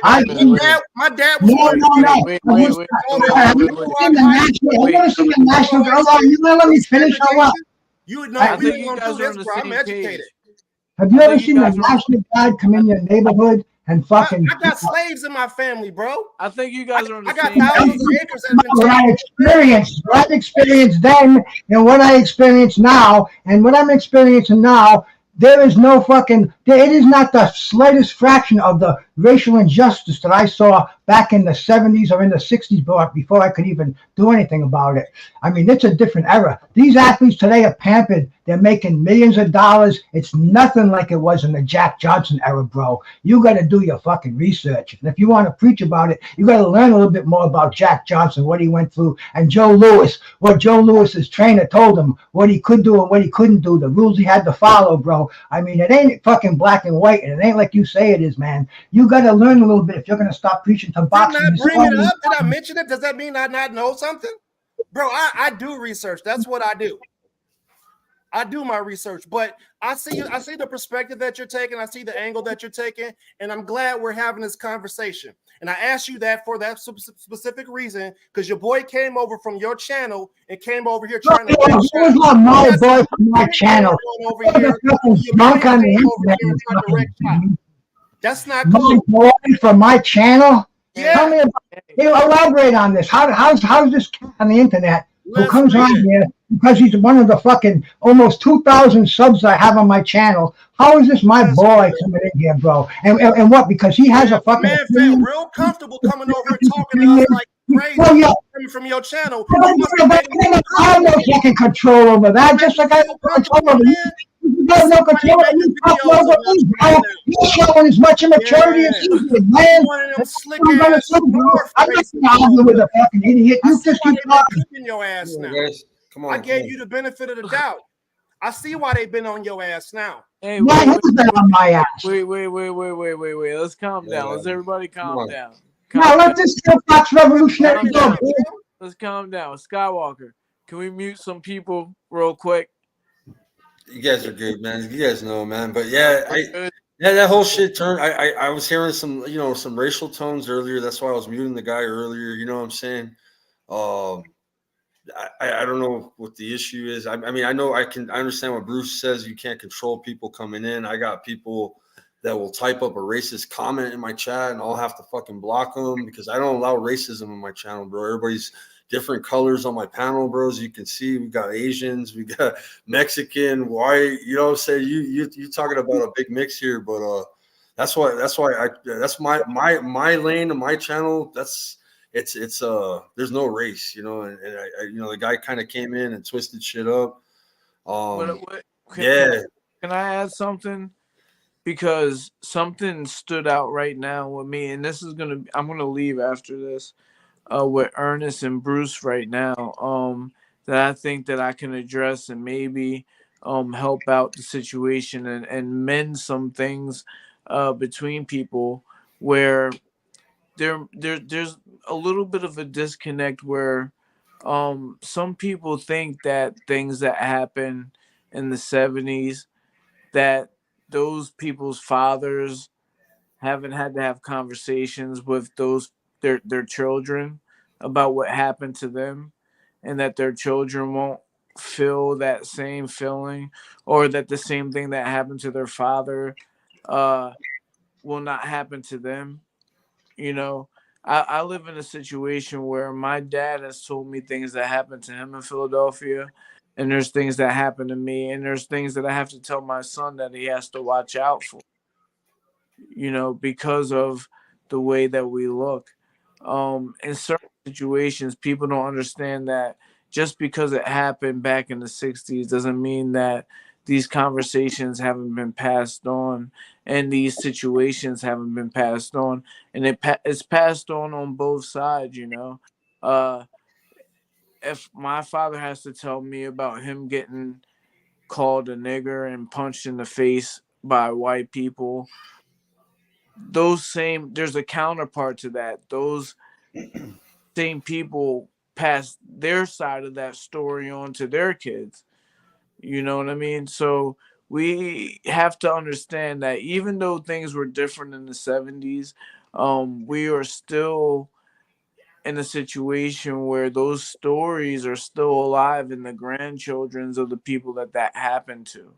My dad was Wait. You never seen the national girl? You gonna let me finish or what? You would know we don't do this, bro. I'm educated. Have you ever seen the National Guard come in your neighborhood and fucking? I got slaves in my family, bro. I think you guys are on the I got same thousands of acres. What I experienced then and what I experience now and what I'm experiencing now, there is no fucking, it is not the slightest fraction of the racial injustice that I saw back in the 70s or in the 60s before I could even do anything about it. I mean, it's a different era. These athletes today are pampered. They're making millions of dollars. It's nothing like it was in the Jack Johnson era, bro. You got to do your fucking research. And if you want to preach about it, you got to learn a little bit more about Jack Johnson, what he went through, and Joe Louis, what Joe Louis's trainer told him, what he could do and what he couldn't do, the rules he had to follow, bro. I mean, it ain't fucking black and white, and it ain't like you say it is, man. You got to learn a little bit if you're going to stop preaching to boxing. Did I bring it up? Did I mention it? Does that mean I not know something? Bro, I do research. That's what I do. I do my research, but I see the perspective that you're taking. I see the angle that you're taking, and I'm glad we're having this conversation. And I asked you that for that specific reason, because your boy came over from your channel and came over here trying to. My boy from my channel. Over here, that's not cool. My boy from my channel. Yeah. Tell me about. Elaborate on this. How's this on the internet? who comes on here because he's one of the fucking almost 2,000 subs I have on my channel. How is this my boy coming in here, bro? And what? Because he has a fucking man felt real comfortable coming over and talking to us like crazy coming from your channel. I have no fucking control over that. Just like I have no control over you. You have no control over you. You're showing as much immaturity as you did, man. I'm not gonna argue with a fucking idiot. You just keep talking. Your ass now. Come on, I gave you the benefit of the doubt. I see why they've been on your ass now. Hey, who's been on my ass? Wait. Let's calm down. Let's everybody calm down. Now let this Fox Revolutionary go. Let's calm down. Skywalker, can we mute some people real quick? You guys are good, man. You guys know, man. But yeah, that whole shit turned. I was hearing some, some racial tones earlier. That's why I was muting the guy earlier. You know what I'm saying? I don't know what the issue is. I mean, I understand what Bruce says. You can't control people coming in. I got people that will type up a racist comment in my chat, and I'll have to fucking block them because I don't allow racism in my channel, bro. Everybody's different colors on my panel, bros. You can see we got Asians, we got Mexican, white. You know what I'm saying? You talking about a big mix here, but that's my lane and my channel. It's there's no race, and the guy kind of came in and twisted shit up. Can I add something? Because something stood out right now with me, and I'm gonna leave after this with Ernest and Bruce right now. That I think that I can address and maybe help out the situation and mend some things between people where there's a little bit of a disconnect where some people think that things that happen in the 70s, that those people's fathers haven't had to have conversations with their children about what happened to them, and that their children won't feel that same feeling, or that the same thing that happened to their father will not happen to them. I live in a situation where my dad has told me things that happened to him in Philadelphia, and there's things that happen to me, and there's things that I have to tell my son that he has to watch out for, because of the way that we look. In certain situations, people don't understand that just because it happened back in the 60s doesn't mean that these conversations haven't been passed on and these situations haven't been passed on, and it's passed on both sides. If my father has to tell me about him getting called a nigger and punched in the face by white people, there's a counterpart to that. Those same people pass their side of that story on to their kids. You know what I mean? So we have to understand that even though things were different in the 70s, we are still in a situation where those stories are still alive in the grandchildren of the people that happened to.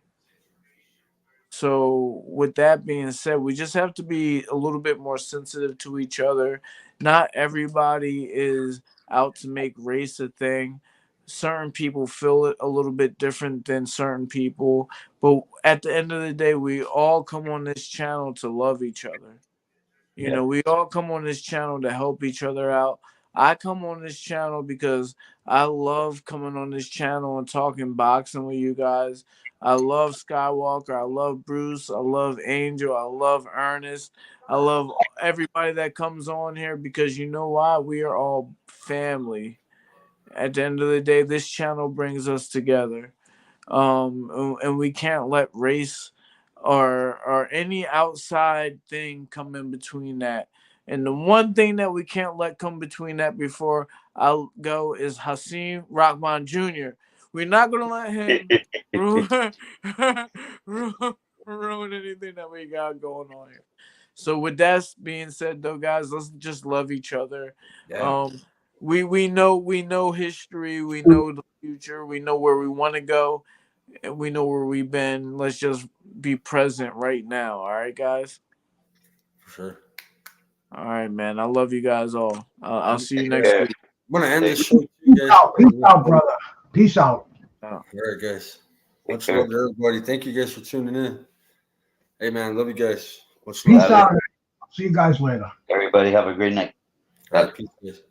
So with that being said, we just have to be a little bit more sensitive to each other. Not everybody is out to make race a thing. Certain people feel it a little bit different than certain people. But at the end of the day, we all come on this channel to love each other. We all come on this channel to help each other out. I come on this channel because I love coming on this channel and talking boxing with you guys. I love Skywalker. I love Bruce. I love Angel. I love Ernest. I love everybody that comes on here because you know why? We are all family. At the end of the day, this channel brings us together. And we can't let race or any outside thing come in between that. And the one thing that we can't let come between that before I'll go is Hasim Rahman Jr. We're not going to let him ruin anything that we got going on here. So with that being said, though, guys, let's just love each other. Yeah. We know history. We know the future. We know where we want to go. And we know where we've been. Let's just be present right now. All right, guys? For sure. All right, man. I love you guys all. I'll see you next week. I'm going to end this show. Peace out, brother. Peace out. All right, guys. Much love to everybody. Thank you guys for tuning in. Hey, man, love you guys. Much love. Peace out. See you guys later. Everybody have a great night. All right, peace, guys.